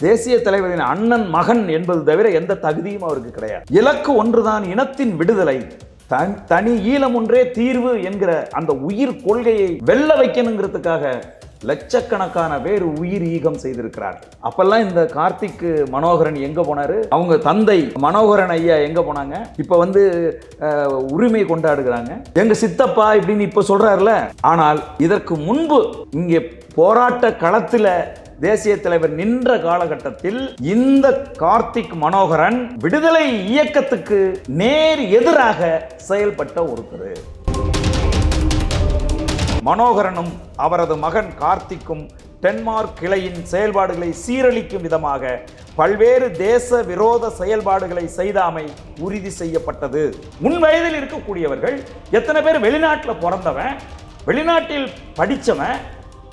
தேசிய தலைவரின் அண்ணன் மகன் என்பது தவிர எந்த தகுதியும் அவருக்கு கிடையாது. இலக்கு ஒன்றுதான், இனத்தின் விடுதலை, தனி ஈழம் ஒன்றே தீர்வு என்கிற அந்த உயிர் கொள்கையை வெல்ல வைக்கணுங்கிறதுக்காக லட்சக்கணக்கான பேர் உயிர் ஈகம் செய்திருக்கிறார்கள். அப்பெல்லாம் இந்த கார்த்திக் மனோகரன் எங்க போனாரு, அவங்க தந்தை மனோகரன் ஐயா எங்க போனாங்க, இப்ப உரிமை கொண்டாடுகிறாங்க, எங்க சித்தப்பா இப்படின்னு இப்ப சொல்றாருல. ஆனால் இதற்கு முன்பு இங்கே போராட்ட களத்தில் தேசிய தலைவர் நின்ற காலகட்டத்தில் இந்த கார்த்திக் மனோகரன் விடுதலை இயக்கத்துக்கு நேர் எதிராக செயல்பட்ட ஒருத்தர். மனோகரனும் அவரது மகன் கார்த்திக்கும் டென்மார்க் கிளையின் செயல்பாடுகளை சீரழிக்கும் விதமாக பல்வேறு தேச விரோத செயல்பாடுகளை செய்தாமை உறுதி செய்யப்பட்டது. முன் வயதில் இருக்கக்கூடியவர்கள் எத்தனை பேர் வெளிநாட்டில் பிறந்தவன், வெளிநாட்டில் படித்தவன்,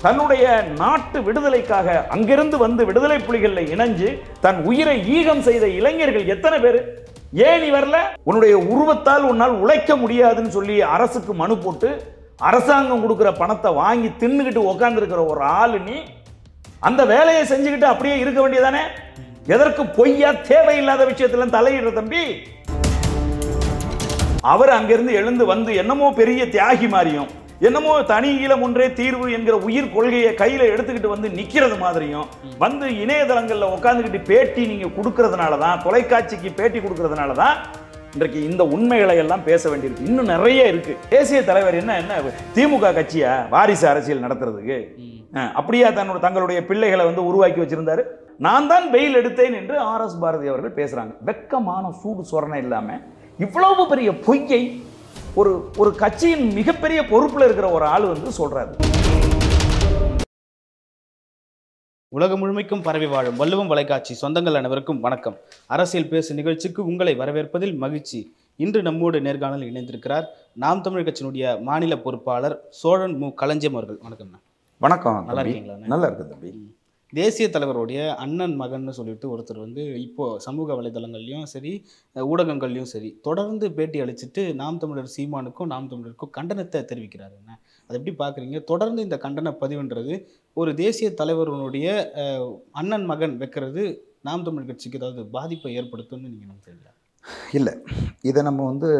தன்னுடைய நாட்டு விடுதலைக்காக அங்கிருந்து விடுதலை புலிகளில் இணைஞ்சு தன் உயிரை ஈகம் செய்த இளைஞர்கள் எத்தனை பேர்? ஏன் நீ வரல? உன்னுடைய உருவத்தால் உன்னால் உழைக்க முடியாதுன்னு சொல்லி அரசுக்கு மனு போட்டு அரசாங்கம் கொடுக்கிற பணத்தை வாங்கி தின்னுக்கிட்டு உட்கார்ந்துருக்கிற ஒரு ஆளு நீ அந்த வேலையை செஞ்சுக்கிட்டு அப்படியே இருக்க வேண்டியதானே? எதற்கு பொய்யா தேவையில்லாத விஷயத்துல தலையிடுற தம்பி? அவர் அங்கிருந்து எழுந்து என்னமோ பெரிய தியாகி மாதிரியும், என்னமோ தனி ஈழம் ஒன்றே தீர்வு என்கிற உயிர் கொள்கையை கையில எடுத்துக்கிட்டு நிக்கிறது மாதிரியும் இணையதளங்கள்ல உட்கார்ந்துக்கிட்டு பேட்டி நீங்க கொடுக்கறதுனால தான், தொலைக்காட்சிக்கு பேட்டி கொடுக்கறதுனால தான் இன்றைக்கு இந்த உண்மைகளை எல்லாம் பேச வேண்டியிருக்கு. இன்னும் நிறைய இருக்கு. தேசிய தலைவர் என்ன திமுக கட்சியா வாரிசு அரசியல் நடத்துறதுக்கு? அப்படியா தங்களுடைய பிள்ளைகளை உருவாக்கி வச்சிருந்தாரு? நான் தான் பெயில் எடுத்தேன் என்று RS பாரதி அவர்கள் பேசுறாங்க. வெக்கமான சூடு சொரணை இல்லாம இவ்வளவு பெரிய பொய்யை ஒரு கட்சியின் மிகப்பெரிய பொறுப்புல இருக்கிற ஒரு ஆள் சொல்றாரு. உலகம் முழுமைக்கும் பரவி வாழும் வள்ளுவம் தொலைக்காட்சி சொந்தங்கள் அனைவருக்கும் வணக்கம். அரசியல் பேசு நிகழ்ச்சிக்கு உங்களை வரவேற்பதில் மகிழ்ச்சி. இன்று நம்மோடு நேர்காணல் இணைந்திருக்கிறார் நாம் தமிழர் கட்சியினுடைய மாநில பொறுப்பாளர் சோழன் மு. களஞ்சியம் அவர்கள். வணக்கம். வணக்கம். நல்லா இருக்கீங்களா? நல்லா இருக்கு தம்பி. தேசிய தலைவருடைய அண்ணன் மகன் சொல்லிட்டு ஒருத்தர் இப்போ சமூக வலைதளங்கள்லையும் சரி ஊடகங்கள்லையும் சரி தொடர்ந்து பேட்டி அளிச்சுட்டு நாம் தமிழர் சீமானுக்கும் நாம் தமிழருக்கும் கண்டனத்தை தெரிவிக்கிறாரு. அதை எப்படி பார்க்குறீங்க? தொடர்ந்து இந்த கண்டன பதிவுன்றது ஒரு தேசிய தலைவருடைய அண்ணன் மகன் வைக்கிறது நாம் தமிழர் கட்சிக்கு ஏதாவது பாதிப்பை ஏற்படுத்தும்னு நீங்கள் நினைக்கிறீங்களா? இல்லை, இதை நம்ம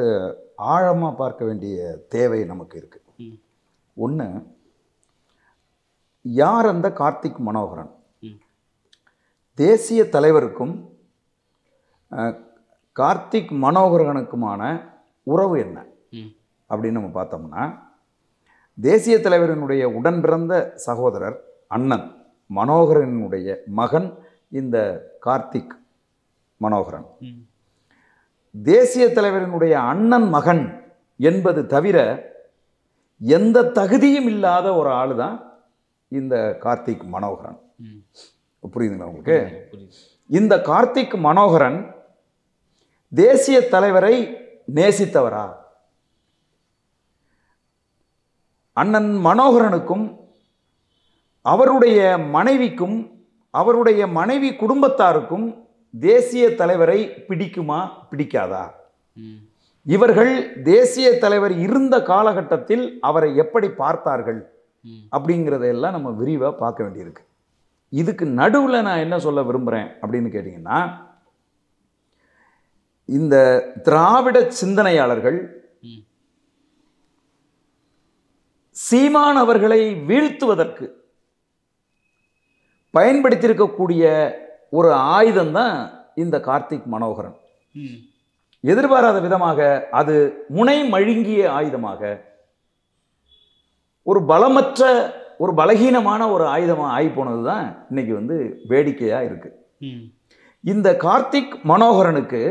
ஆழமாக பார்க்க வேண்டிய தேவை நமக்கு இருக்கு. ஒன்று, யார் அந்த கார்த்திக் மனோகரன்? தேசிய தலைவருக்கும் கார்த்திக் மனோகரனுக்குமான உறவு என்ன அப்படின்னு நம்ம பார்த்தோம்னா, தேசிய தலைவரினுடைய உடன் பிறந்த சகோதரர் அண்ணன் மனோகரனுடைய மகன் இந்த கார்த்திக் மனோகரன். தேசிய தலைவரினுடைய அண்ணன் மகன் என்பது தவிர எந்த தகுதியும் இல்லாத ஒரு ஆளு தான் இந்த கார்த்திக் மனோகரன். புரியுதுங்களா உங்களுக்கு? இந்த கார்த்திக் மனோகரன் தேசிய தலைவரை நேசித்தவரா? அண்ணன் மனோகரனுக்கும் அவருடைய மனைவிக்கும் அவருடைய மனைவி குடும்பத்தாருக்கும் தேசிய தலைவரை பிடிக்குமா பிடிக்காதா? இவர்கள் தேசிய தலைவர் இருந்த காலகட்டத்தில் அவரை எப்படி பார்த்தார்கள் அப்படிங்கிறதையெல்லாம் நம்ம விரிவாக பார்க்க வேண்டியிருக்கு. இதுக்கு நடுவில் நான் என்ன சொல்ல விரும்புகிறேன் அப்படின்னு கேட்டிங்கன்னா, இந்த திராவிட சிந்தனையாளர்கள் சீமான் அவர்களை வீழ்த்துவதற்கு பயன்படுத்தியிருக்கக்கூடிய ஒரு ஆயுதம் தான் இந்த கார்த்திக் மனோகரன். எதிர்பாராத விதமாக அது முனை மழுங்கிய ஆயுதமாக, ஒரு பலமற்ற ஒரு பலகீனமான ஒரு ஆயுதமாக ஆகி போனது தான் இன்னைக்கு வேடிக்கையாக இருக்கு. இந்த கார்த்திக் மனோகரனுக்கு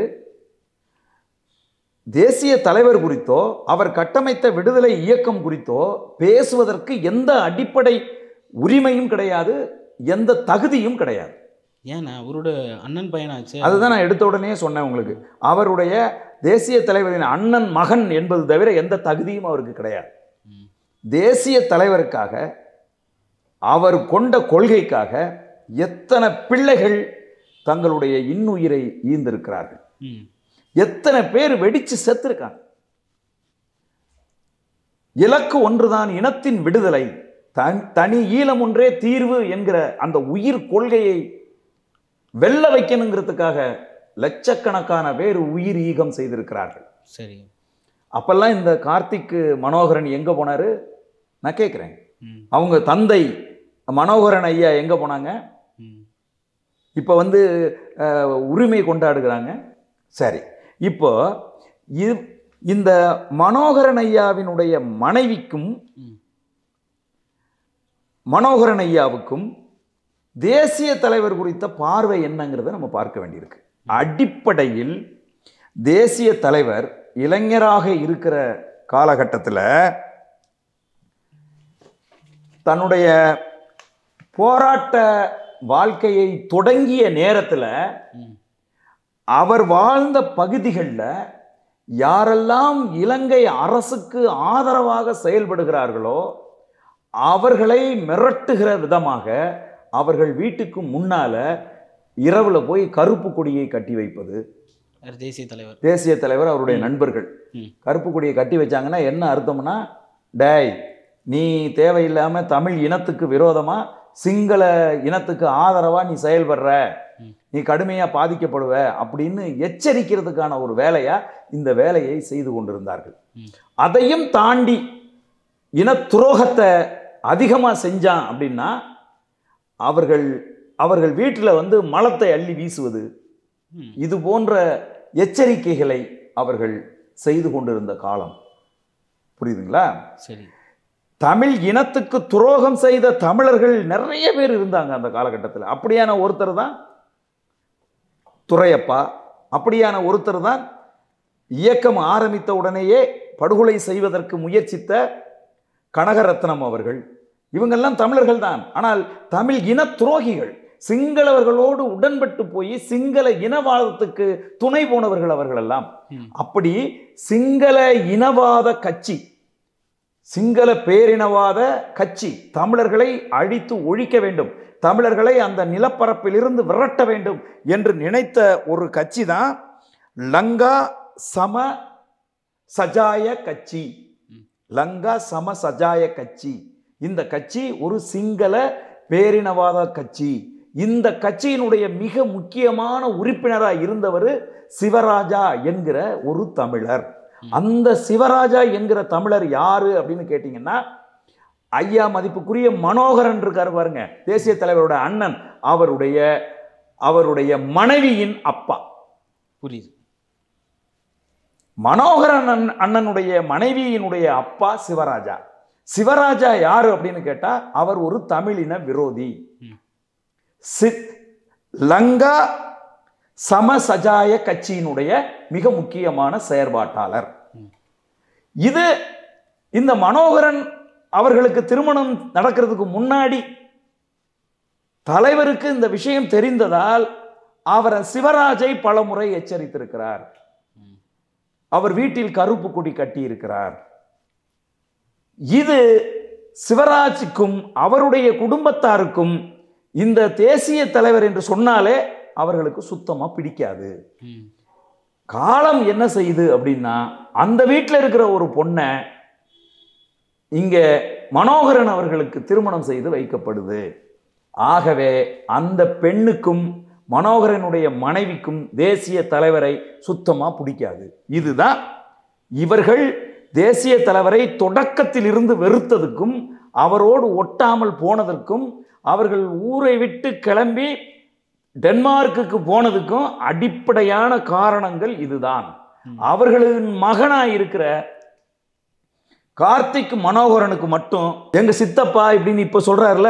தேசிய தலைவர் குறித்தோ அவர் கட்டமைத்த விடுதலை இயக்கம் குறித்தோ பேசுவதற்கு எந்த அடிப்படை உரிமையும் கிடையாது, எந்த தகுதியும் கிடையாது. ஏன்னா அவருடைய அண்ணன் பையனாச்சு. அதுதான் நான் எடுத்த உடனே சொன்னேன் உங்களுக்கு. அவருடைய தேசிய தலைவரின் அண்ணன் மகன் என்பது தவிர எந்த தகுதியும் அவருக்கு கிடையாது. தேசிய தலைவருக்காக, அவர் கொண்ட கொள்கைக்காக எத்தனை பிள்ளைகள் தங்களுடைய இன்னுயிரை ஈந்திருக்கிறார்கள், எத்தனை பேர் வெடிச்சு செத்துருக்காங்க. இலக்கு ஒன்றுதான், இனத்தின் விடுதலை, தனி ஈழம் ஒன்றே தீர்வு என்கிற அந்த உயிர் கொள்கையை வெல்ல வைக்கணுங்கிறதுக்காக லட்சக்கணக்கான பேர் உயிர் ஈகம் செய்திருக்கிறார்கள். சரி. அப்பெல்லாம் இந்த கார்த்திக் மனோகரன் எங்க போனாரு நான் கேட்குறேன். அவங்க தந்தை மனோகரன் ஐயா எங்க போனாங்க? இப்போ வந்து உரிமை கொண்டாடுகிறாங்க. சரி, இப்போ இந்த மனோகரன் ஐயாவினுடைய மனைவிக்கும் மனோகரன் ஐயாவுக்கும் தேசிய தலைவர் குறித்த பார்வை என்னங்கிறத நம்ம பார்க்க வேண்டியிருக்கு. அடிப்படையில் தேசிய தலைவர் இளைஞராக இருக்கிற காலகட்டத்தில் தன்னுடைய போராட்ட வாழ்க்கையை தொடங்கிய நேரத்தில் அவர் வாழ்ந்த பகுதிகளில் யாரெல்லாம் இலங்கை அரசுக்கு ஆதரவாக செயல்படுகிறார்களோ அவர்களை மிரட்டுகிற விதமாக அவர்கள் வீட்டுக்கு முன்னால இரவுல போய் கருப்பு கொடியை கட்டி வைப்பது. தேசிய தலைவர் அவருடைய நண்பர்கள் கருப்பு கொடியை கட்டி வச்சாங்கன்னா என்ன அர்த்தம்னா, டேய் நீ தேவையில்லாம தமிழ் இனத்துக்கு விரோதமா சிங்கள இனத்துக்கு ஆதரவா நீ செயல்படுற, நீ கடுமையா பாதிக்கப்படுவ அப்படின்னு எச்சரிக்கிறதுக்கான ஒரு வேலையா இந்த வேலையை செய்து கொண்டிருந்தார்கள். அதையும் தாண்டி இன துரோகத்தை அதிகமா செஞ்சான் அப்படின்னா அவர்கள் வீட்டில் வந்து மலத்தை அள்ளி வீசுவது, இது போன்ற எச்சரிக்கைகளை அவர்கள் செய்து கொண்டிருந்த காலம். புரியுதுங்களா? சரி. தமிழ் இனத்துக்கு துரோகம் செய்த தமிழர்கள் நிறைய பேர் இருந்தாங்க அந்த காலகட்டத்தில். அப்படியான ஒருத்தர் தான் துரையப்பா. அப்படியான ஒருத்தர் தான் இயக்கம் ஆரம்பித்த உடனேயே படுகொலை செய்வதற்கு முயற்சித்த கனகரத்னம் அவர்கள். இவங்கெல்லாம் தமிழர்கள் தான், ஆனால் தமிழ் இன துரோகிகள். சிங்களவர்களோடு உடன்பட்டு போய் சிங்கள இனவாதத்துக்கு துணை போனவர்கள் அவர்கள் எல்லாம். அப்படி சிங்கள இனவாத கட்சி, சிங்கள பேரினவாத கட்சி தமிழர்களை அழித்து ஒழிக்க வேண்டும், தமிழர்களை அந்த நிலப்பரப்பில் இருந்து விரட்ட வேண்டும் என்று நினைத்த ஒரு கட்சி தான் லங்கா சம சஜாய கட்சி. லங்கா சம சஜாய கட்சி. இந்த கட்சி ஒரு சிங்கள பேரினவாத கட்சி. இந்த கட்சியினுடைய மிக முக்கியமான உறுப்பினராக இருந்தவர் சிவராஜா என்கிற ஒரு தமிழர். அந்த சிவராஜா என்கிற தமிழர் யாரு அப்படின்னு கேட்டீங்கன்னா, ஐயா மதிப்புக்குரிய மனோகரன் இருக்காரு பாருங்க, தேசிய தலைவரோட அண்ணன், அவருடைய மனைவியின் அப்பா. புரியுது? மனோகரன் அண்ணனுடைய மனைவியினுடைய அப்பா சிவராஜா. சிவராஜா யாரு அப்படின்னு கேட்டா அவர் ஒரு தமிழின விரோதி, லங்கா சமசஜாய கட்சியினுடைய மிக முக்கியமான செயற்பாட்டாளர். இது இந்த மனோகரன் அவர்களுக்கு திருமணம் நடக்கிறதுக்கு முன்னாடி தலைவருக்கு இந்த விஷயம் தெரிந்ததால் அவரை சிவராஜை பலமுறை எச்சரித்திருக்கிறார். அவர் வீட்டில் கருப்பு கொடி கட்டி இருக்கிறார். இது சிவராஜுக்கும் அவருடைய குடும்பத்தாருக்கும் இந்த தேசிய தலைவர் என்று சொன்னாலே அவர்களுக்கு சுத்தமா பிடிக்காது. காலம் என்ன செய்யுது அப்படின்னா, அந்த வீட்டில் இருக்கிற ஒரு பொண்ணை இங்க மனோகரன் அவர்களுக்கு திருமணம் செய்து வைக்கப்படுது. ஆகவே அந்த பெண்ணுக்கும் மனோகரனுடைய மனைவிக்கும் தேசிய தலைவரை சுத்தமா பிடிக்காது. இதுதான் இவர்கள் தேசிய தலைவரை தொடக்கத்தில் இருந்து வெறுத்ததுக்கும் அவரோடு ஒட்டாமல் போனதற்கும் அவர்கள் ஊரை விட்டு கிளம்பி டென்மார்க்குக்கு போனதுக்கும் அடிப்படையான காரணங்கள் இதுதான். அவர்களின் மகனாய் இருக்கிற கார்த்திக் மனோகரனுக்கு மட்டும் எங்க சித்தப்பா இப்படின்னு இப்ப சொல்றாருல,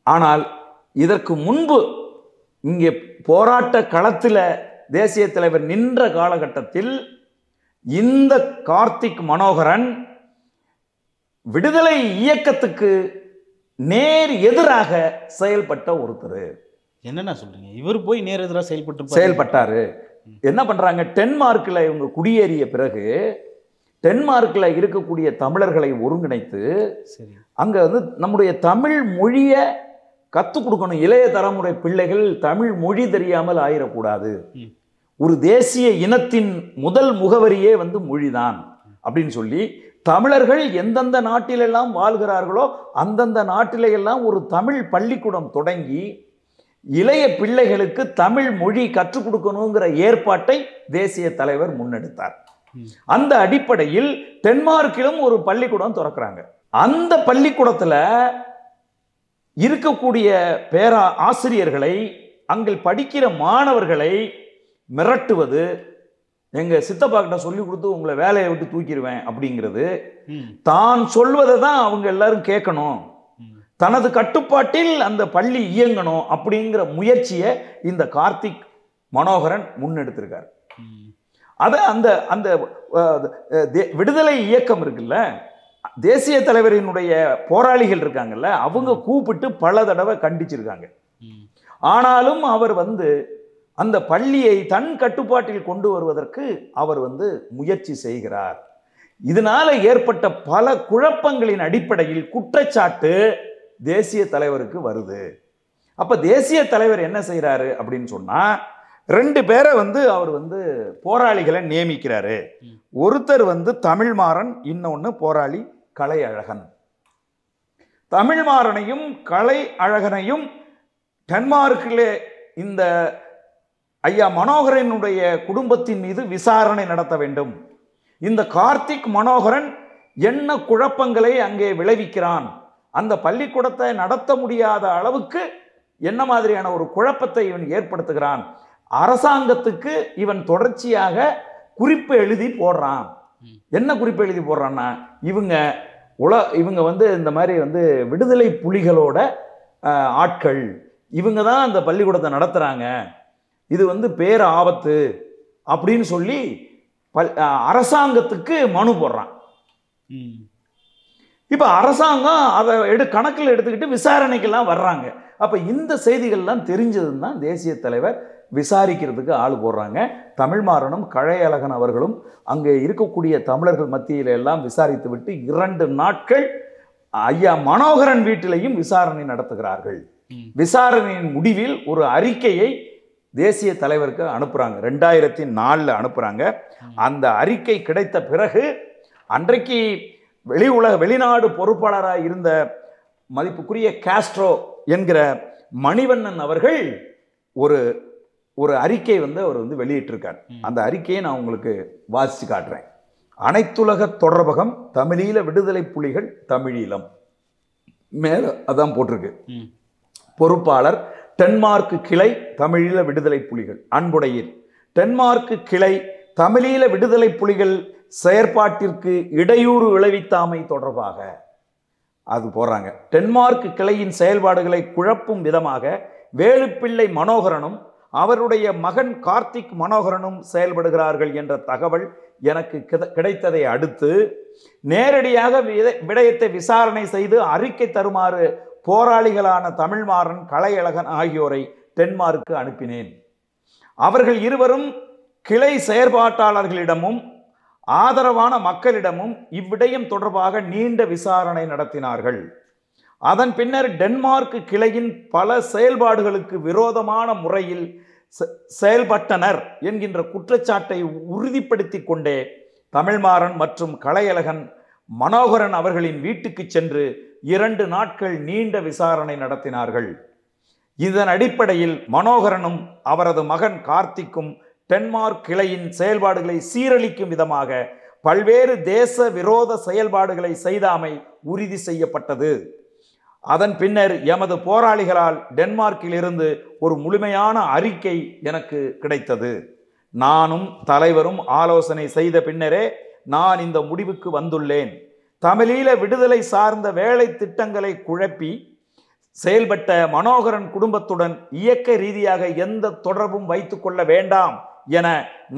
ஆனால் இதற்கு முன்பு இங்கே போராட்ட களத்தில் தேசிய தலைவர் நின்ற காலகட்டத்தில் இந்த கார்த்திக் மனோகரன் விடுதலை இயக்கத்துக்கு நேர் எதிராக செயல்பட்ட ஒருத்தர். என்னன்னா சொல்றீங்க? இவர் போய் நேர் எதிராக செயல்பட்டாரு. என்ன பண்றாங்க, டென்மார்க்ல இவங்க குடியேறிய பிறகு டென்மார்க்ல இருக்கக்கூடிய தமிழர்களை ஒருங்கிணைத்து அங்க வந்து நம்முடைய தமிழ் மொழியை கற்றுக் கொடுக்கணும். இளைய தலைமுறை பிள்ளைகள் தமிழ் மொழி தெரியாமல் ஆயிடக்கூடாது. ஒரு தேசிய இனத்தின் முதல் முகவரியே வந்து மொழிதான் அப்படின்னு சொல்லி தமிழர்கள் எந்தெந்த நாட்டிலெல்லாம் வாழ்கிறார்களோ அந்தந்த நாட்டிலெல்லாம் ஒரு தமிழ் பள்ளிக்கூடம் தொடங்கி இளைய பிள்ளைகளுக்கு தமிழ் மொழி கற்றுக் கொடுக்கணுங்கிற ஏற்பாட்டை தேசிய தலைவர் முன்னெடுத்தார். அந்த அடிப்படையில் டென்மார்க்கிலும் ஒரு பள்ளிக்கூடம் திறக்கிறாங்க. அந்த பள்ளிக்கூடத்துல இருக்கக்கூடிய ஆசிரியர்களை, அங்கே படிக்கிற மாணவர்களை மிரட்டுவது, எங்க சித்தப்பா கிட்ட சொல்லி கொடுத்து உங்களை வேலையை விட்டு தூக்கிடுவேன் அப்படிங்கிறது, தான் சொல்வதை தான் அவங்க எல்லாரும் கேட்கணும், தனது கட்டுப்பாட்டில் அந்த பள்ளி இயங்கணும் அப்படிங்கிற முயற்சியை இந்த கார்த்திக் மனோகரன் முன்னெடுத்திருக்கார். அத அந்த அந்த விடுதலை இயக்கம் இருக்குல்ல, தேசிய தலைவரினுடைய போராளிகள் இருக்காங்கல்ல, அவங்க கூப்பிட்டு பல தடவை கண்டிச்சிருக்காங்க. ஆனாலும் அவர் அந்த பள்ளியை தன் கட்டுப்பாட்டில் கொண்டு வருவதற்கு அவர் முயற்சி செய்கிறார். இதனால ஏற்பட்ட பல குழப்பங்களின் அடிப்படையில் குற்றச்சாட்டு தேசிய தலைவருக்கு வருது. அப்ப தேசிய தலைவர் என்ன செய்யறாரு அப்படின்னு சொன்னா, 2 பேரை அவர் போராளிகளை நியமிக்கிறாரு. ஒருத்தர் தமிழ்மாறன், இன்னொன்னு போராளி கலை அழகன். தமிழ்மாறனையும் கலை அழகனையும் டென்மார்க்கிலே இந்த ஐயா மனோகரனுடைய குடும்பத்தின் மீது விசாரணை நடத்த வேண்டும். இந்த கார்த்திக் மனோகரன் என்ன குழப்பங்களை அங்கே விளைவிக்கிறான், அந்த பள்ளிக்கூடத்தை நடத்த முடியாத அளவுக்கு என்ன மாதிரியான ஒரு குழப்பத்தை இவன் ஏற்படுத்துகிறான், அரசாங்கத்துக்கு இவன் தொடர்ச்சியாக குறிப்பு எழுதி போடுறான். என்ன குறிப்பு எழுதி போடுறான்னா, இவங்க இந்த மாதிரி விடுதலை புலிகளோட ஆட்கள், இவங்க தான் அந்த பள்ளிக்கூடத்தை நடத்துறாங்க, இது பேர ஆபத்து அப்படின்னு சொல்லி அரசாங்கத்துக்கு மனு போடுறான். இப்ப அரசாங்கம் அதை கணக்கில் எடுத்துக்கிட்டு விசாரணைக்கெல்லாம் வர்றாங்க. அப்ப இந்த செய்திகள்லாம் தெரிஞ்சதுன்னு தான் தேசிய தலைவர் விசாரிக்கிறதுக்கு ஆள் போடுறாங்க. தமிழ்மாறனும் கழையழகன் அவர்களும் அங்கே இருக்கக்கூடிய தமிழர்கள் மத்தியில எல்லாம் விசாரித்து விட்டு 2 நாட்கள் ஐயா மனோகரன் வீட்டிலையும் விசாரணை நடத்துகிறார்கள். விசாரணையின் முடிவில் ஒரு அறிக்கையை தேசிய தலைவருக்கு அனுப்புறாங்க. 2004 அனுப்புறாங்க. அந்த அறிக்கை கிடைத்த பிறகு அன்றைக்கு வெளிநாடு பொறுப்பாளராக இருந்த மதிப்புக்குரிய காஸ்ட்ரோ என்கிற மணிவண்ணன் அவர்கள் ஒரு அறிக்கை அவர் வெளியிட்டிருக்கார். அந்த அறிக்கையை நான் உங்களுக்கு வாசிச்சு காட்டுறேன். அனைத்துலக தொடர்பகம் தமிழீழ விடுதலை புலிகள் தமிழீழம், மேல அதான் போட்டிருக்கு. பொறுப்பாளர் டென்மார்க் கிளை தமிழீழ விடுதலை புலிகள் அன்புடையீர். டென்மார்க் கிளை தமிழீழ விடுதலை புலிகள் செயற்பாட்டிற்கு இடையூறு விளைவித்தாமை தொடர்பாக அது போறாங்க. டென்மார்க் கிளையின் செயல்பாடுகளை குழப்பும் விதமாக வேலுப்பிள்ளை மனோகரனும் அவருடைய மகன் கார்த்திக் மனோகரனும் செயல்படுகிறார்கள் என்ற தகவல் எனக்கு கிடைத்ததை அடுத்து நேரடியாக விடயத்தை விசாரணை செய்து அறிக்கை தருமாறு போராளிகளான தமிழ்மாறன், கலையழகன் ஆகியோரை டென்மார்க்கு அனுப்பினேன். அவர்கள் இருவரும் கிளை செயற்பாட்டாளர்களிடமும் ஆதரவான மக்களிடமும் இவ்விடயம் தொடர்பாக நீண்ட விசாரணை நடத்தினார்கள். அதன் பின்னர் டென்மார்க் கிளையின் பல செயல்பாடுகளுக்கு விரோதமான முறையில் செயல்பட்டனர் என்கின்ற குற்றச்சாட்டை உறுதிப்படுத்தி கொண்டே தமிழ்மாறன் மற்றும் கலையழகன் மனோகரன் அவர்களின் வீட்டுக்கு சென்று 2 நாட்கள் நீண்ட விசாரணை நடத்தினார்கள். இதன் அடிப்படையில் மனோகரனும் அவரது மகன் கார்த்திக்கும் டென்மார்க் கிளையின் செயல்பாடுகளை சீரழிக்கும் விதமாக பல்வேறு தேச விரோத செயல்பாடுகளை செய்தாமை உறுதி செய்யப்பட்டது. அதன் பின்னர் எமது போராளிகளால் டென்மார்க்கில் இருந்து ஒரு முழுமையான அறிக்கை எனக்கு கிடைத்தது. நானும் தலைவரும் ஆலோசனை செய்த பின்னரே நான் இந்த முடிவுக்கு வந்துள்ளேன். தமிழீழ விடுதலை சார்ந்த வேலை திட்டங்களை குழப்பி செயல்பட்ட மனோகரன் குடும்பத்துடன் இயக்க ரீதியாக எந்த தொடர்பும் வைத்துக் கொள்ள வேண்டாம் என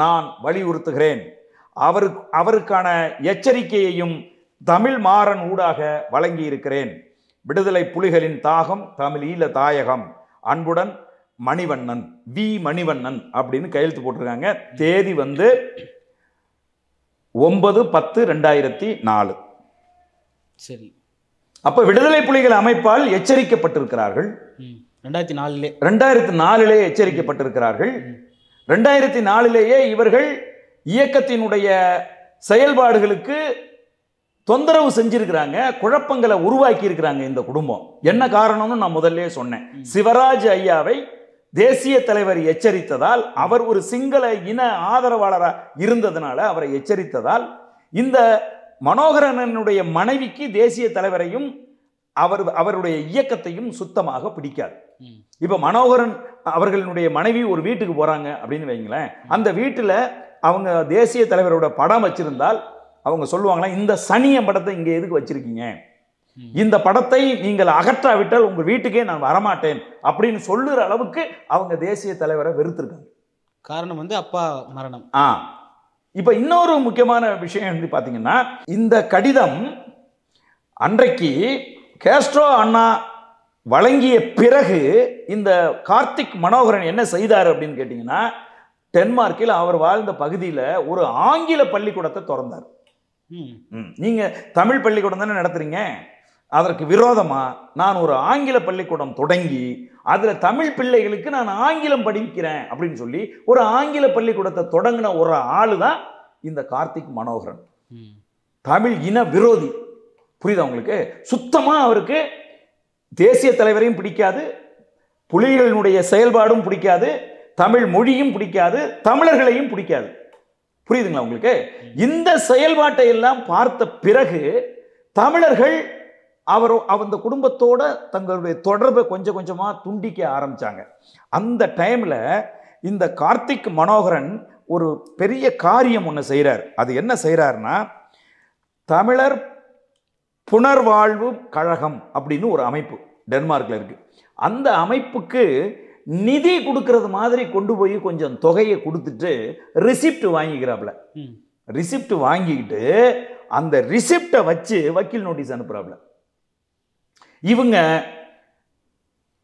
நான் வலியுறுத்துகிறேன். அவருக்கான எச்சரிக்கையையும் தமிழ்மாறன் ஊடாக வழங்கி இருக்கிறேன். விடுதலை புலிகளின் தாகம் தமிழீழ தாயகம். அன்புடன் மணிவண்ணன், வி மணிவண்ணன் அப்படின்னு கையெழுத்து போட்டிருக்காங்க. தேதி 9/10/2004. சரி. அப்ப விடுதலை புலிகள் அமைப்பால் எச்சரிக்கப்பட்டிருக்கிறார்கள். 2004 எச்சரிக்கப்பட்டிருக்கிறார்கள். 2004 இவர்கள் இயக்கத்தினுடைய செயல்பாடுகளுக்கு தொந்தரவு செஞ்சிருக்கிறாங்க, குழப்பங்களை உருவாக்கி இருக்கிறாங்க. இந்த குடும்பம் என்ன காரணம்னு நான் முதல்ல சொன்னேன். சிவராஜ் ஐயாவை தேசிய தலைவர் எச்சரித்ததால், அவர் ஒரு சிங்கள இன ஆதரவாளராக இருந்ததுனால அவரை எச்சரித்ததால், இந்த மனோகரனுடைய மனைவிக்கு தேசிய தலைவரையும் அவருடைய இயக்கத்தையும் சுத்தமாக பிடிக்காது. இப்ப மனோகரன் அவர்களுடைய மனைவி ஒரு வீட்டுக்கு போறாங்க அப்படின்னு வைங்களேன், அந்த வீட்டுல அவங்க தேசிய தலைவரோட படம் வச்சிருந்தால் அவங்க சொல்லுவாங்களா, இந்த சனிய படத்தை இங்க எதுக்கு வச்சிருக்கீங்க, இந்த படத்தை நீங்கள் அகற்றாவிட்டால் உங்க வீட்டுக்கே நான் வரமாட்டேன் அப்படின்னு சொல்லுற அளவுக்கு அவங்க தேசிய தலைவரை வெறுத்திருக்காங்க. காரணம் வந்து அப்பா மரணம். இப்ப இன்னொரு முக்கியமான விஷயம் வந்து பாத்தீங்கன்னா, இந்த கடிதம் அன்றைக்கு கேஸ்ட்ரோ அண்ணா வழங்கிய பிறகு இந்த கார்த்திக் மனோகரன் என்ன செய்தார் அப்படின்னு கேட்டீங்கன்னா, டென்மார்க்கில் அவர் வாழ்ந்த பகுதியில் ஒரு ஆங்கில பள்ளிக்கூடத்தை திறந்தார். நீங்க தமிழ் பள்ளிக்கூடம் தானே நடத்துறீங்க, அதற்கு விரோதமா நான் ஒரு ஆங்கில பள்ளிக்கூடம் தொடங்கி அதுல தமிழ் பிள்ளைகளுக்கு நான் ஆங்கிலம் படிக்கிறேன் அப்படின்னு சொல்லி ஒரு ஆங்கில பள்ளிக்கூடத்தை தொடங்கின ஒரு ஆளு தான் இந்த கார்த்திக் மனோகரன். தமிழ் இன விரோதி. புரியுதா உங்களுக்கு? சுத்தமா அவருக்கு தேசிய தலைவரையும் பிடிக்காது, புலிகளினுடைய செயல்பாடும் பிடிக்காது, தமிழ் மொழியும் பிடிக்காது, தமிழர்களையும் பிடிக்காது. புரியுதுங்களா உங்களுக்கு? இந்த செயல்பாட்டை எல்லாம் பார்த்த பிறகு தமிழர்கள் அந்த குடும்பத்தோட தங்களுடைய தொடர்பை கொஞ்சம் கொஞ்சமா துண்டிக்க ஆரம்பிச்சாங்க. அந்த டைம்ல இந்த கார்த்திக் மனோகரன் ஒரு பெரிய காரியம் ஒன்று செய்கிறார். அது என்ன செய்கிறாருன்னா, தமிழர் புனர்வாழ்வு கழகம் அப்படின்னு ஒரு அமைப்பு டென்மார்க்ல இருக்கு. அந்த அமைப்புக்கு நிதி கொடுக்கறது மாதிரி கொண்டு போய் கொஞ்சம் தொகையை கொடுத்துட்டு ரிசிப்ட் வாங்கிக்கிறாப்ல. ரிசிப்ட் வாங்கிக்கிட்டு அந்த ரிசிப்டை வச்சு வக்கீல் நோட்டீஸ் அனுப்புறாப்ல.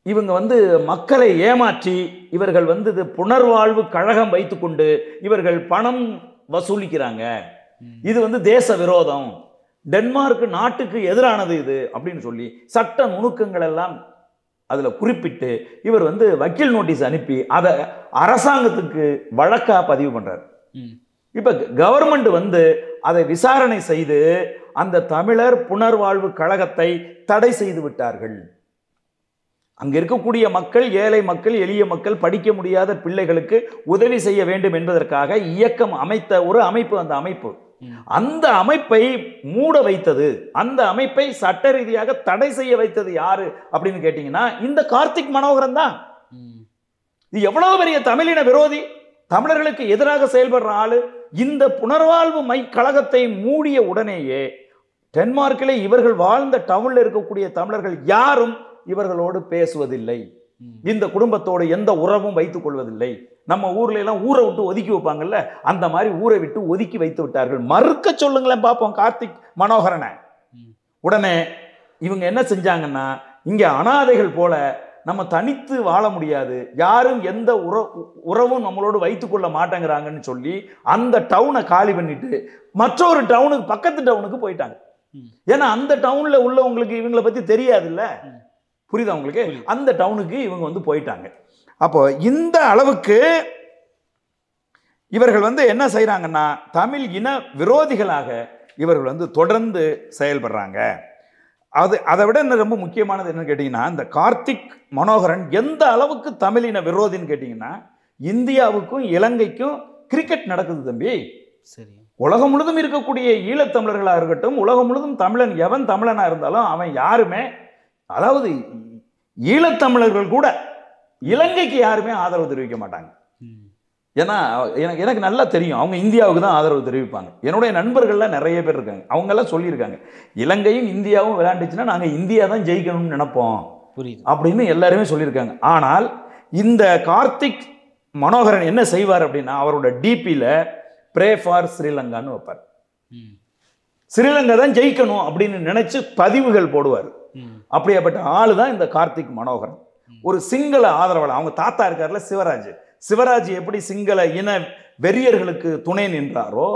இவங்க வந்து மக்களை ஏமாற்றி இவர்கள் வந்து புனர்வாழ்வு கழகம் வைத்துக்கொண்டு இவர்கள் பணம் வசூலிக்கிறாங்க, இது வந்து தேச விரோதம், டென்மார்க் நாட்டுக்கு எதிரானது இது அப்படின்னு சொல்லி சட்ட நுணுக்கங்கள் எல்லாம் அதுல குறிப்பிட்டு இவர் வந்து வக்கீல் நோட்டீஸ் அனுப்பி அதை அரசாங்கத்துக்கு வழக்கா பதிவு பண்றார். இப்ப கவர்மெண்ட் வந்து அதை விசாரணை செய்து அந்த தமிழர் புனர்வாழ்வு கழகத்தை தடை செய்து விட்டார்கள். அங்க இருக்கக்கூடிய மக்கள், ஏழை மக்கள், எளிய மக்கள், படிக்க முடியாத பிள்ளைகளுக்கு உதவி செய்ய வேண்டும் என்பதற்காக இயக்கம் அமைத்த ஒரு அமைப்பு. அந்த அமைப்பை மூட வைத்தது, அந்த அமைப்பை சட்ட ரீதியாக தடை செய்ய வைத்தது யாரு அப்படின்னு கேட்டீங்கன்னா இந்த கார்த்திக் மனோகரன் தான். இது எவ்வளவு பெரிய தமிழின விரோதி, தமிழர்களுக்கு எதிராக செயல்படுற ஆளு. இந்த புனர்வாழ்வு கழகத்தை மூடிய உடனேயே டென்மார்க்கிலே இவர்கள் வாழ்ந்த டவுன்ல இருக்கக்கூடிய தமிழர்கள் யாரும் இவர்களோடு பேசுவதில்லை, இந்த குடும்பத்தோடு எந்த உறவும் வைத்துக் கொள்வதில்லை. நம்ம ஊர்ல எல்லாம் ஊரை விட்டு ஒதுக்கி வைப்பாங்கல்ல, அந்த மாதிரி ஊரை விட்டு ஒதுக்கி வைத்து விட்டார்கள். மறுக்க சொல்லுங்களேன் பார்ப்போம் கார்த்திக் மனோகரனை. உடனே இவங்க என்ன செஞ்சாங்கன்னா, இங்க அனாதைகள் போல நம்ம தனித்து வாழ முடியாது, யாரும் எந்த உறவும் நம்மளோடு வைத்துக் கொள்ள மாட்டேங்கிறாங்கன்னு சொல்லி அந்த டவுனை காலி பண்ணிட்டு மற்றொரு டவுனுக்கு, பக்கத்து டவுனுக்கு போயிட்டாங்க. ஏன்னா அந்த டவுன்ல உள்ளவங்களுக்கு இவங்களை பத்தி தெரியாது இல்ல, புரியுதா உங்களுக்கு? அந்த டவுனுக்கு இவங்க வந்து போயிட்டாங்க. அப்போ இந்த அளவுக்கு இவர்கள் வந்து என்ன செய்யறாங்கன்னா, தமிழ் இன விரோதிகளாக இவர்கள் வந்து தொடர்ந்து செயல்படுறாங்க. அதை விட என்ன ரொம்ப முக்கியமானது என்னன்னு கேட்டீங்கன்னா, இந்த கார்த்திக் மனோகரன் எந்த அளவுக்கு தமிழின விரோதின்னு கேட்டீங்கன்னா, இந்தியாவுக்கும் இலங்கைக்கும் கிரிக்கெட் நடக்குது தம்பி. சரி, உலகம் முழுதும் இருக்கக்கூடிய ஈழத்தமிழர்களாக இருக்கட்டும், உலகம் முழுதும் தமிழன் எவன் தமிழனா இருந்தாலும் அவன் யாருமே, அதாவது ஈழத்தமிழர்கள் கூட இலங்கைக்கு யாருமே ஆதரவு தெரிவிக்க மாட்டாங்க. ஏன்னா எனக்கு நல்லா தெரியும், அவங்க இந்தியாவுக்கு தான் ஆதரவு தெரிவிப்பாங்க. என்னுடைய நண்பர்கள்லாம் நிறைய பேர் இருக்காங்க, அவங்கெல்லாம் சொல்லியிருக்காங்க, இலங்கையும் இந்தியாவும் விளையாண்டுச்சுன்னா நாங்கள் இந்தியா தான் ஜெயிக்கணும்னு நினைப்போம் அப்படின்னு எல்லாருமே சொல்லியிருக்காங்க. ஆனால் இந்த கார்த்திக் மனோகரன் என்ன செய்வார் அப்படின்னா, அவரோட டிபியில் ப்ரே ஃபார் ஸ்ரீலங்கான்னு வைப்பார். ஸ்ரீலங்கா தான் ஜெயிக்கணும் அப்படின்னு நினைச்சு பதிவுகள் போடுவார். அப்படியாப்பட்ட ஆளு தான் இந்த கார்த்திக் மனோகரன். ஒரு சிங்கள ஆதரவாளர். அவங்க தாத்தா இருக்காருல சிவராஜ் எப்படி சிங்கள இன வெறியர்களுக்கு துணை நின்றாரோ,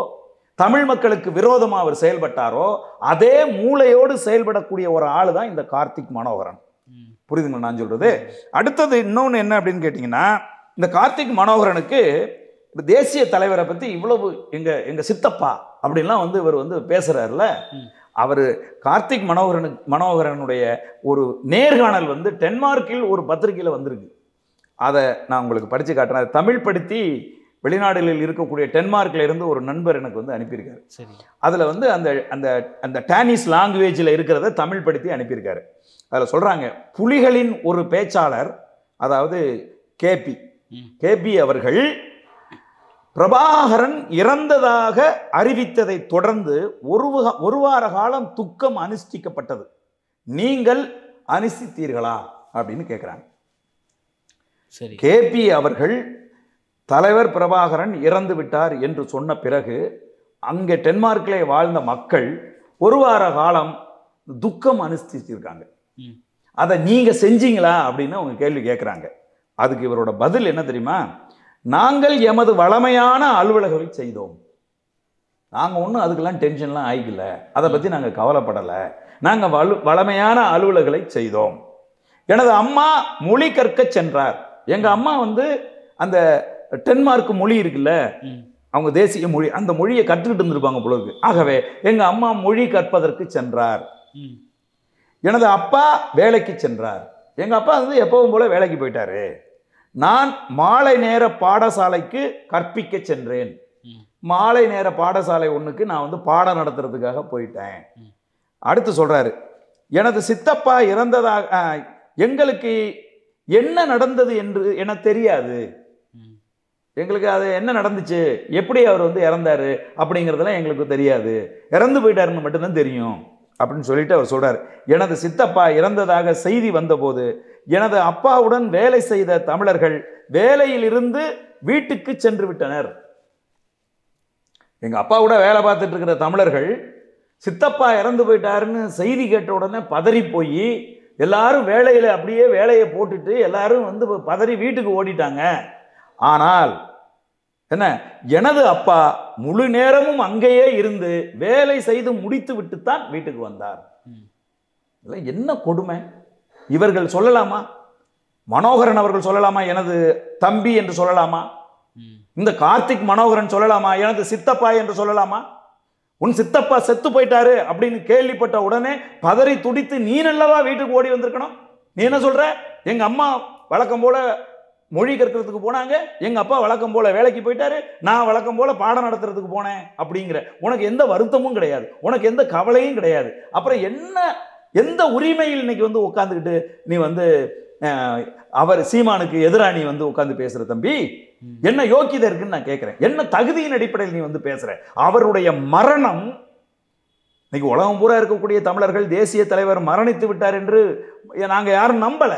தமிழ் மக்களுக்கு விரோதமாக அவர் செயல்பட்டாரோ, அதே மூளையோடு செயல்படக்கூடிய ஒரு ஆளு தான் இந்த கார்த்திக் மனோகரன். புரியுதுங்களா நான் சொல்றது? அடுத்தது இன்னொன்று என்ன அப்படின்னு கேட்டீங்கன்னா, இந்த கார்த்திக் மனோகரனுக்கு தேசிய தலைவரை பத்தி இவ்வளவு எங்க சித்தப்பா அப்படின்லாம் வந்து இவர் வந்து பேசுறாருல, அவர் கார்த்திக் மனோகரனுடைய ஒரு நேர்காணல் வந்து டென்மார்க்கில் ஒரு பத்திரிகையில் வந்திருக்கு. அதை நான் உங்களுக்கு படித்து காட்டுறேன். அதை தமிழ் படுத்தி வெளிநாடுகளில் இருக்கக்கூடிய டென்மார்க்கில் இருந்து ஒரு நண்பர் எனக்கு வந்து அனுப்பியிருக்காரு. சரி. அதில் வந்து அந்த அந்த அந்த டேனிஸ் லாங்குவேஜில் இருக்கிறத தமிழ் படுத்தி அனுப்பியிருக்காரு. அதில் சொல்கிறாங்க, புலிகளின் ஒரு பேச்சாளர், அதாவது கேபி அவர்கள் பிரபாகரன் இறந்ததாக அறிவித்ததை தொடர்ந்து ஒரு வார காலம் துக்கம் அனுஷ்டிக்கப்பட்டது. நீங்கள் அனுஷ்டித்தீர்களா அப்படின்னு கேட்குறாங்க. சரி. கேபி அவர்கள் தலைவர் பிரபாகரன் இறந்து விட்டார் என்று சொன்ன பிறகு அங்கே டென்மார்க்கிலே வாழ்ந்த மக்கள் ஒரு வார காலம் துக்கம் அனுஷ்டிச்சிருக்காங்க. அதை நீங்க செஞ்சீங்களா அப்படின்னு அவங்க கேள்வி கேட்குறாங்க. அதுக்கு இவரோட பதில் என்ன தெரியுமா? நாங்கள் எமது வளமையான அலுவலகங்களை செய்தோம். நாங்கள் ஒன்றும் அதுக்கெல்லாம் டென்ஷன்லாம் ஆகிக்கல, அதை பற்றி நாங்கள் கவலைப்படலை. நாங்கள் வளமையான அலுவலகங்களை செய்தோம். எனது அம்மா மொழி கற்க சென்றார். எங்கள் அம்மா வந்து அந்த டென்மார்க் மொழி இருக்குல்ல, அவங்க தேசிய மொழி, அந்த மொழியை கற்றுக்கிட்டு இருந்திருப்பாங்க பொழுது. ஆகவே எங்கள் அம்மா மொழி கற்பதற்கு சென்றார். எனது அப்பா வேலைக்கு சென்றார். எங்கள் அப்பா வந்து எப்பவும் போல வேலைக்கு போயிட்டாரு. நான் மாலை நேர பாடசாலைக்கு கற்பிக்க சென்றேன். மாலை நேர பாடசாலை ஒன்றுக்கு நான் வந்து பாடம் நடத்துறதுக்காக போயிட்டேன். அடுத்து சொல்றாரு, எனது சித்தப்பா இறந்ததாக எங்களுக்கு என்ன நடந்தது என்று என தெரியாது. எங்களுக்கு அது என்ன நடந்துச்சு, எப்படி அவர் வந்து இறந்தாரு அப்படிங்கிறதெல்லாம் எங்களுக்கு தெரியாது. இறந்து போயிட்டாருன்னு மட்டும்தான் தெரியும் அப்படின்னு சொல்லிட்டு அவர் சொல்றாரு. எனது சித்தப்பா இறந்ததாக செய்தி வந்தபோது எனது அப்பாவுடன் வேலை செய்த தமிழர்கள் வேலையில் இருந்து வீட்டுக்கு சென்று விட்டனர். எங்க அப்பா கூட வேலை பார்த்துட்டு இருக்கிற தமிழர்கள் சித்தப்பா இறந்து போயிட்டாருன்னு செய்தி கேட்ட உடனே பதறி போய் எல்லாரும் வேலையில அப்படியே வேலையை போட்டுட்டு எல்லாரும் வந்து பதறி வீட்டுக்கு ஓடிட்டாங்க. ஆனால் என்ன, எனது அப்பா முழு நேரமும் அங்கேயே இருந்து வேலை செய்து முடித்து விட்டுத்தான் வீட்டுக்கு வந்தார். என்ன கொடுமை! இவர்கள் சொல்லலாமா? மனோகரன் அவர்கள் சொல்லலாமா எனது தம்பி என்று சொல்லலாமா? இந்த கார்த்திக் மனோகரன் சொல்லலாமா எனது சித்தப்பா என்று சொல்லலாமா? உன் சித்தப்பா செத்து போயிட்டாரு அப்படின்னு கேள்விப்பட்ட உடனே பதறி துடித்து நீ நல்லவா வீட்டுக்கு ஓடி வந்திருக்கணும். நீ என்ன சொல்ற? எங்க அம்மா வழக்கம் போல மொழி கற்கிறதுக்கு போனாங்க, எங்க அப்பா வழக்கம் போல வேலைக்கு போயிட்டாரு, நான் வழக்கம் போல பாடம் நடத்துறதுக்கு போனேன் அப்படிங்கிற உனக்கு எந்த வருத்தமும் கிடையாது, உனக்கு எந்த கவலையும் கிடையாது. அப்புறம் என்ன, எந்த உரிமையில் இன்னைக்கு வந்து உட்காந்துக்கிட்டு நீ வந்து அவர் சீமானுக்கு எதிராக நீ வந்து உட்காந்து பேசுற? தம்பி, என்ன யோக்கியதை இருக்குன்னு நான் கேட்கிறேன். என்ன தகுதியின் அடிப்படையில் நீ வந்து பேசுற? அவருடைய மரணம் இன்னைக்கு உலகம் பூரா இருக்கக்கூடிய தமிழர்கள் தேசிய தலைவர் மரணித்து விட்டார் என்று நாங்க யாரும் நம்பல.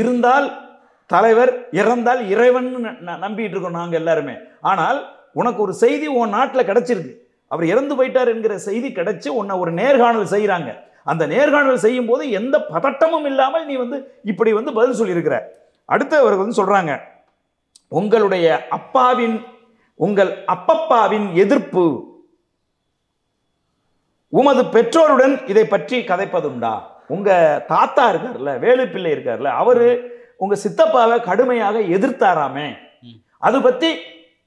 இருந்தால் தலைவர், இறந்தால் இறைவன் நம்பிட்டு இருக்கோம் நாங்க எல்லாருமே. ஆனால் உனக்கு ஒரு செய்தி உன் நாட்டில் கிடைச்சிருக்கு, அவர் இறந்து போயிட்டார் என்கிற செய்தி கிடைச்சு உன்னை ஒரு நேர்காணல் செய்யறாங்க. அந்த நேர்காணல் செய்யும் போது எந்த பதட்டமும் இல்லாமல் நீ வந்து இப்படி வந்து பதில் சொல்லியிருக்கிற. அடுத்து அவர்கள் வந்து சொல்றாங்க, உங்களுடைய அப்பாவின், உங்கள் அப்பப்பாவின் எதிர்ப்பு உமது பெற்றோருடன் இதை பற்றி கதைப்பதுண்டா? உங்க தாத்தா இருக்கார்ல, வேலுப்பிள்ளை இருக்கார்ல, அவரு உங்க சித்தப்பாவை கடுமையாக எதிர்த்தாராமே, அது பத்தி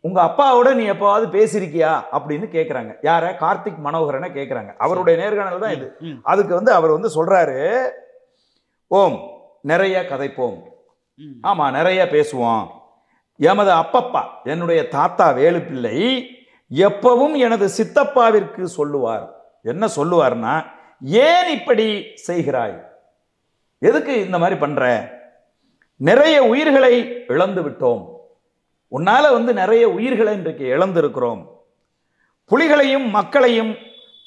உங்க அப்பாவோட நீ எப்பாவது பேசியிருக்கியா அப்படின்னு கேட்கிறாங்க. யார? கார்த்திக் மனோகரனை கேட்கிறாங்க. அவருடைய நேர்காணல் தான் இது. அதுக்கு வந்து அவர் வந்து சொல்றாரு, ஓம் நிறைய கதைப்போம், ஆமா நிறைய பேசுவோம். எமது அப்பப்பா, என்னுடைய தாத்தா வேலுப்பிள்ளை எப்பவும் எனது சித்தப்பாவிற்கு சொல்லுவார். என்ன சொல்லுவார்னா, ஏன் இப்படி செய்கிறாய், எதுக்கு இந்த மாதிரி பண்ற, நிறைய உயிர்களை இழந்து விட்டோம், உன்னால வந்து நிறைய உயிர்களை இன்றைக்கு இழந்திருக்கிறோம். புலிகளையும் மக்களையும்,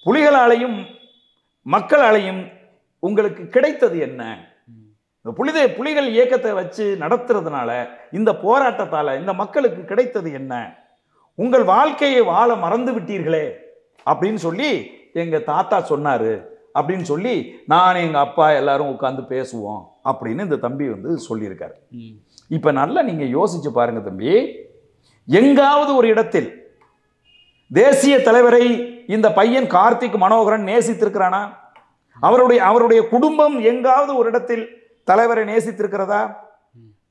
புலிகளாலையும் மக்களாலையும் உங்களுக்கு கிடைத்தது என்ன? புலிகள் இயக்கத்தை வச்சு நடத்துறதுனால, இந்த போராட்டத்தால இந்த மக்களுக்கு கிடைத்தது என்ன? உங்கள் வாழ்க்கையை வாழ மறந்து விட்டீர்களே அப்படின்னு சொல்லி எங்க தாத்தா சொன்னாரு அப்படின்னு சொல்லி நான் எங்க அப்பா எல்லாரும் உட்கார்ந்து பேசுவோம் அப்படின்னு இந்த தம்பி வந்து சொல்லியிருக்காரு. இப்ப நல்லா நீங்க யோசிச்சு பாருங்க தம்பி, எங்காவது ஒரு இடத்தில் தேசிய தலைவரை இந்த பையன் கார்த்திக் மனோகரன் நேசித்திருக்கிறானா? அவருடைய குடும்பம் எங்காவது ஒரு இடத்தில் தலைவரை நேசித்திருக்கிறதா?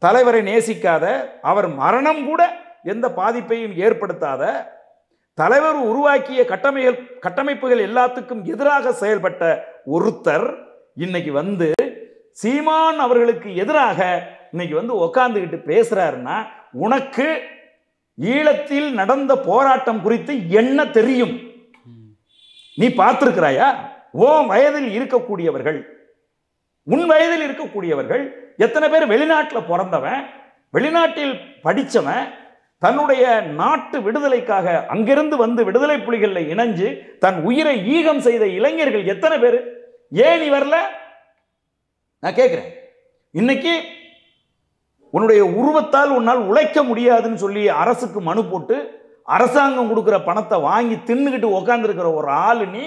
தலைவரை நேசிக்காத, அவர் மரணம் கூட எந்த பாதிப்பையும் ஏற்படுத்தாத, தலைவர் உருவாக்கிய கட்டமைப்புகள் எல்லாத்துக்கும் எதிராக செயல்பட்ட ஒருத்தர் இன்னைக்கு வந்து சீமான் அவர்களுக்கு எதிராக இன்னைக்கு வந்து உக்காந்துக்கிட்டு பேசுறாருன்னா உனக்கு ஈழத்தில் நடந்த போராட்டம் குறித்து என்ன தெரியும்? நீ பார்த்திருக்கிறாயா? உன் வயதில் இருக்கக்கூடியவர்கள், உன் வயதில் இருக்கக்கூடியவர்கள் எத்தனை பேர் வெளிநாட்டில் பிறந்தவன், வெளிநாட்டில் படித்தவன், தன்னுடைய நாட்டு விடுதலைக்காக அங்கிருந்து வந்து விடுதலை புலிகளில் இணைஞ்சு தன் உயிரை ஈகம் செய்த இளைஞர்கள் எத்தனை பேர்? ஏன் நீ வரல? நான் கேட்கிறேன். இன்னைக்கு உன்னுடைய உருவத்தால் உன்னால் உழைக்க முடியாதுன்னு சொல்லி அரசுக்கு மனு போட்டு அரசாங்கம் கொடுக்குற பணத்தை வாங்கி தின்னுக்கிட்டு உக்காந்துருக்கிற ஒரு ஆளு நீ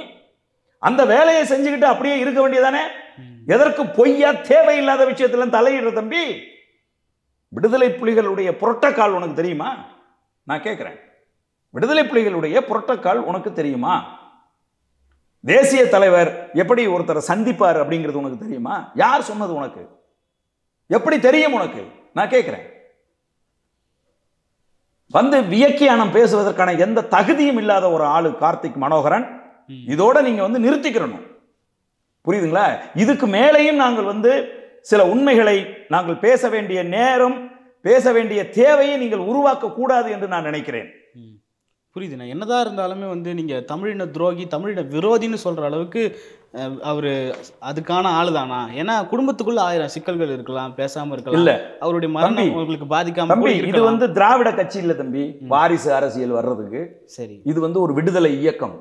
அந்த வேலையை செஞ்சுக்கிட்டு அப்படியே இருக்க வேண்டியதானே? எதற்கு பொய்யா தேவையில்லாத விஷயத்துல தலையிடுற தம்பி? விடுதலை புலிகளுடைய புரோட்டோகால் உனக்கு தெரியுமா? நான் கேட்கிறேன். விடுதலை புலிகளுடைய புரோட்டோகால் உனக்கு தெரியுமா? தேசிய தலைவர் எப்படி ஒருத்தரை சந்திப்பார் அப்படிங்கிறது உனக்கு தெரியுமா? யார் சொன்னது உனக்கு? எப்படி தெரியும் உனக்கு? நான் கேட்கிறேன். வந்து வியக்கியானம் பேசுவதற்கான எந்த தகுதியும் இல்லாத ஒரு ஆளு கார்த்திக் மனோகரன். இதோட நீங்க வந்து நிறுத்திக்கிறணும். புரியுதுங்களா? இதுக்கு மேலேயும் நாங்கள் வந்து சில உண்மைகளை நாங்கள் பேச வேண்டிய நேரம், பேச வேண்டிய தேவையை நீங்கள் உருவாக்க கூடாது என்று நான் நினைக்கிறேன். புரியுதுண்ணா. என்னதான் இருந்தாலுமே வந்து நீங்க தமிழின துரோகி, தமிழின விரோதின்னு சொல்ற அளவுக்கு அவரு அதுக்கான ஆளு தானா? ஏன்னா குடும்பத்துக்குள்ள 1000 சிக்கல்கள் இருக்கலாம், பேசாம இருக்கலாம். இல்ல அவருடைய மரணம் உங்களுக்கு பாதிக்காம தம்பி, இது வந்து திராவிட கட்சி இல்ல தம்பி. வாரிசு அரசியல் வர்றதுக்கு சரி, இது வந்து ஒரு விடுதலை இயக்கம்.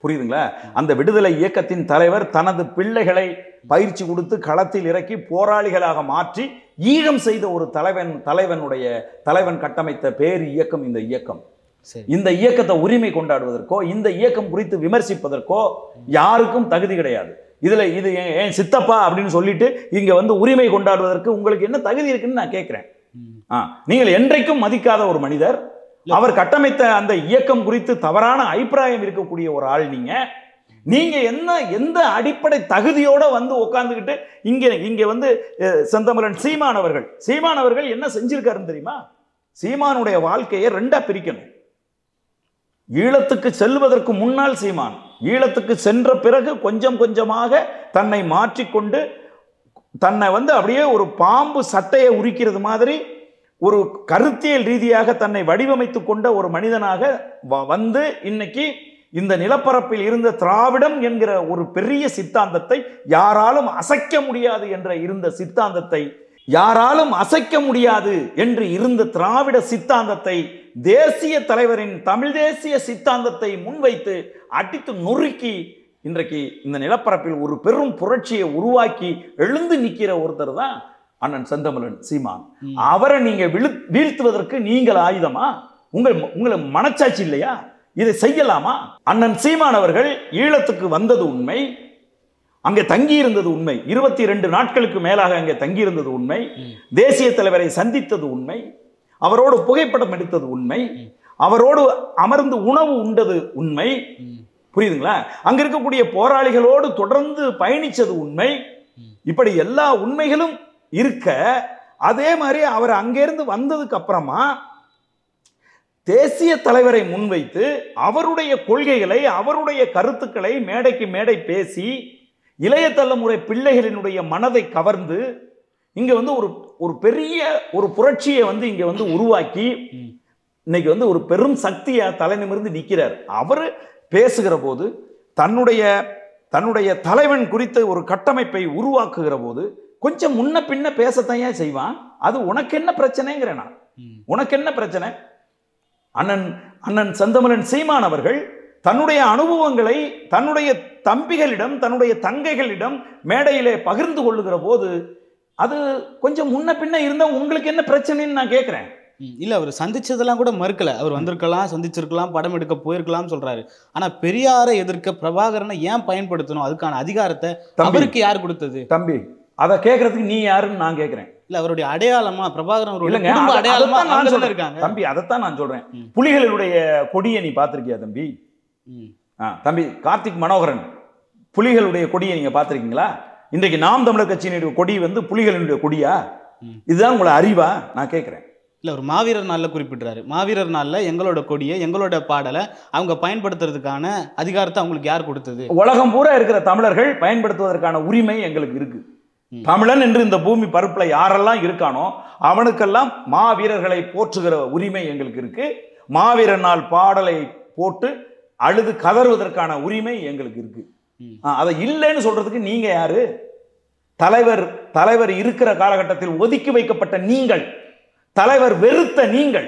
புரியுதுங்களா? அந்த விடுதலை இயக்கத்தின் தலைவர் தனது பிள்ளைகளை பயிற்சி கொடுத்து களத்தில் இறக்கி போராளிகளாக மாற்றி ஈகம் செய்த ஒரு தலைவன் கட்டமைத்த பேர் இயக்கம் இந்த இயக்கம். இந்த இயக்கத்தை உரிமை கொண்டாடுவதற்கோ இந்த இயக்கம் குறித்து விமர்சிப்பதற்கோ யாருக்கும் தகுதி கிடையாது. இதுல இது ஏன் சித்தப்பா அப்படின்னு சொல்லிட்டு இங்க வந்து உரிமை கொண்டாடுவதற்கு உங்களுக்கு என்ன தகுதி இருக்குன்னு நான் கேட்கிறேன். நீங்கள் என்றைக்கும் மதிக்காத ஒரு மனிதர், அவர் கட்டமைத்த அந்த இயக்கம் குறித்து தவறான அபிப்பிராயம் இருக்கக்கூடிய ஒரு ஆள். நீங்க எந்த அடிப்படை தகுதியோட வந்து உட்கார்ந்துகிட்டு இங்க வந்து செந்தமிழன் சீமான் அவர்கள் என்ன செஞ்சிருக்காருன்னு தெரியுமா? சீமானுடைய வாழ்க்கையை ரெண்டா பிரிக்கணும். ஈழத்துக்கு செல்வதற்கு முன்னால் சீமான், ஈழத்துக்கு சென்ற பிறகு கொஞ்சம் கொஞ்சமாக தன்னை மாற்றிக்கொண்டு தன்னை வந்து அப்படியே ஒரு பாம்பு சட்டையை உரிக்கிறது மாதிரி ஒரு கருத்தியல் ரீதியாக தன்னை வடிவமைத்து கொண்ட ஒரு மனிதனாக வந்து இன்னைக்கு இந்த நிலப்பரப்பில் இருந்த திராவிடம் என்கிற ஒரு பெரிய சித்தாந்தத்தை, யாராலும் அசைக்க முடியாது என்ற இருந்த சித்தாந்தத்தை, யாராலும் அசைக்க முடியாது என்று இருந்த திராவிட சித்தாந்தத்தை, தேசிய தலைவரின் தமிழ் தேசிய சித்தாந்தத்தை முன்வைத்து அடித்து நொறுக்கி இன்றைக்கு இந்த நிலப்பரப்பில் ஒரு பெரும் புரட்சியை உருவாக்கி எழுந்து நிற்கிற ஒருத்தர் தான் அண்ணன் செந்தமிழன் சீமான். அவரை நீங்க வீழ்த்துவதற்கு நீங்கள் ஆயுதமா? உங்களுக்கு மனச்சாட்சி இல்லையா? இதை செய்யலாமா? அண்ணன் சீமான் அவர்கள் ஈழத்துக்கு வந்தது உண்மை, அங்கே தங்கியிருந்தது உண்மை, 22 நாட்களுக்கு மேலாக அங்கே தங்கியிருந்தது உண்மை, தேசிய தலைவரை சந்தித்தது உண்மை, அவரோடு புகைப்படம் எடுத்தது உண்மை, அவரோடு அமர்ந்து உணவு உண்டது உண்மை. புரியுதுங்களா? அங்க இருக்கக்கூடிய போராளிகளோடு தொடர்ந்து பயணிச்சது உண்மை. இப்படி எல்லா உண்மைகளும் இருக்க, அதே மாதிரி அவர் அங்கிருந்து வந்ததுக்கு அப்புறமா தேசிய தலைவரை முன்வைத்து அவருடைய கொள்கைகளை, அவருடைய கருத்துக்களை மேடைக்கு மேடை பேசி இளைய தலைமுறை பிள்ளைகளினுடைய மனதை கவர்ந்து இங்க வந்து ஒரு பெரிய ஒரு புரட்சியை வந்து இங்க வந்து உருவாக்கி இன்னைக்கு வந்து ஒரு பெரும் சக்தியா தலை நிமிர்ந்து நிற்கிறார். அவர் பேசுகிற போது தன்னுடைய தலைவன் குறித்த ஒரு கட்டமைப்பை உருவாக்குகிற போது கொஞ்சம் முன்ன பின்ன பேசத்தையா செய்வான். அது உனக்கு என்ன பிரச்சனைங்கிறேன் நான். உனக்கு என்ன பிரச்சனை? அண்ணன் செந்தமிழன் சீமான் அவர்கள் தன்னுடைய அனுபவங்களை தன்னுடைய தம்பிகளிடம், தன்னுடைய தங்கைகளிடம் மேடையிலே பகிர்ந்து கொள்ளுகிற போது அது கொஞ்சம் முன்ன பின்ன இருந்தா உங்களுக்கு என்ன பிரச்சனைன்னு நான் கேட்கிறேன். இல்ல, அவர் சந்திச்சதெல்லாம் கூட மறுக்கல. அவர் வந்திருக்கலாம், சந்திச்சிருக்கலாம், படம் எடுக்க போயிருக்கலாம் சொல்றாரு. ஆனா பெரியாரை எதிர்க்க பிரபாகரனை ஏன் பயன்படுத்தணும்? அதுக்கான அதிகாரத்தை அவருக்கு யார் கொடுத்தது? தம்பி, அதை கேட்கறதுக்கு நீ யாருன்னு நான் கேட்கிறேன். இல்ல, அவருடைய அடையாளமா பிரபாகரன் அடையாளமா இருக்காங்க. தம்பி, அதைத்தான் நான் சொல்றேன். புலிகளுடைய கொடியை நீ பார்த்திருக்கியா தம்பி? தம்பி கார்த்திக் மனோகரன், புலிகளுடைய கொடியை நீங்க பார்த்திருக்கீங்களா? இன்றைக்கு நாம் தமிழர் கட்சியினுடைய கொடி வந்து புலிகளினுடைய கொடியா? இதுதான் உங்களை அறிவா? நான் கேட்கிறேன். இல்ல, ஒரு மாவீரர் நாளில் குறிப்பிட்றாரு. மாவீரர் நாளில் எங்களோட கொடியை, எங்களோட பாடலை அவங்க பயன்படுத்துறதுக்கான அதிகாரத்தை அவங்களுக்கு யார் கொடுத்தது? உலகம் பூரா இருக்கிற தமிழர்கள் பயன்படுத்துவதற்கான உரிமை எங்களுக்கு இருக்கு. தமிழன் என்று இந்த பூமி பரப்புல யாரெல்லாம் இருக்கானோ அவனுக்கெல்லாம் மாவீரர்களை போற்றுகிற உரிமை எங்களுக்கு இருக்கு. மாவீரர் நாள் பாடலை போட்டு அழுது கதறுவதற்கான உரிமை எங்களுக்கு இருக்கு. அதை இல்லைன்னு சொல்றதுக்கு நீங்க யாரு? தலைவர் இருக்கிற காலகட்டத்தில் ஒதுக்கி வைக்கப்பட்ட நீங்கள், தலைவர் வெறுத்த நீங்கள்,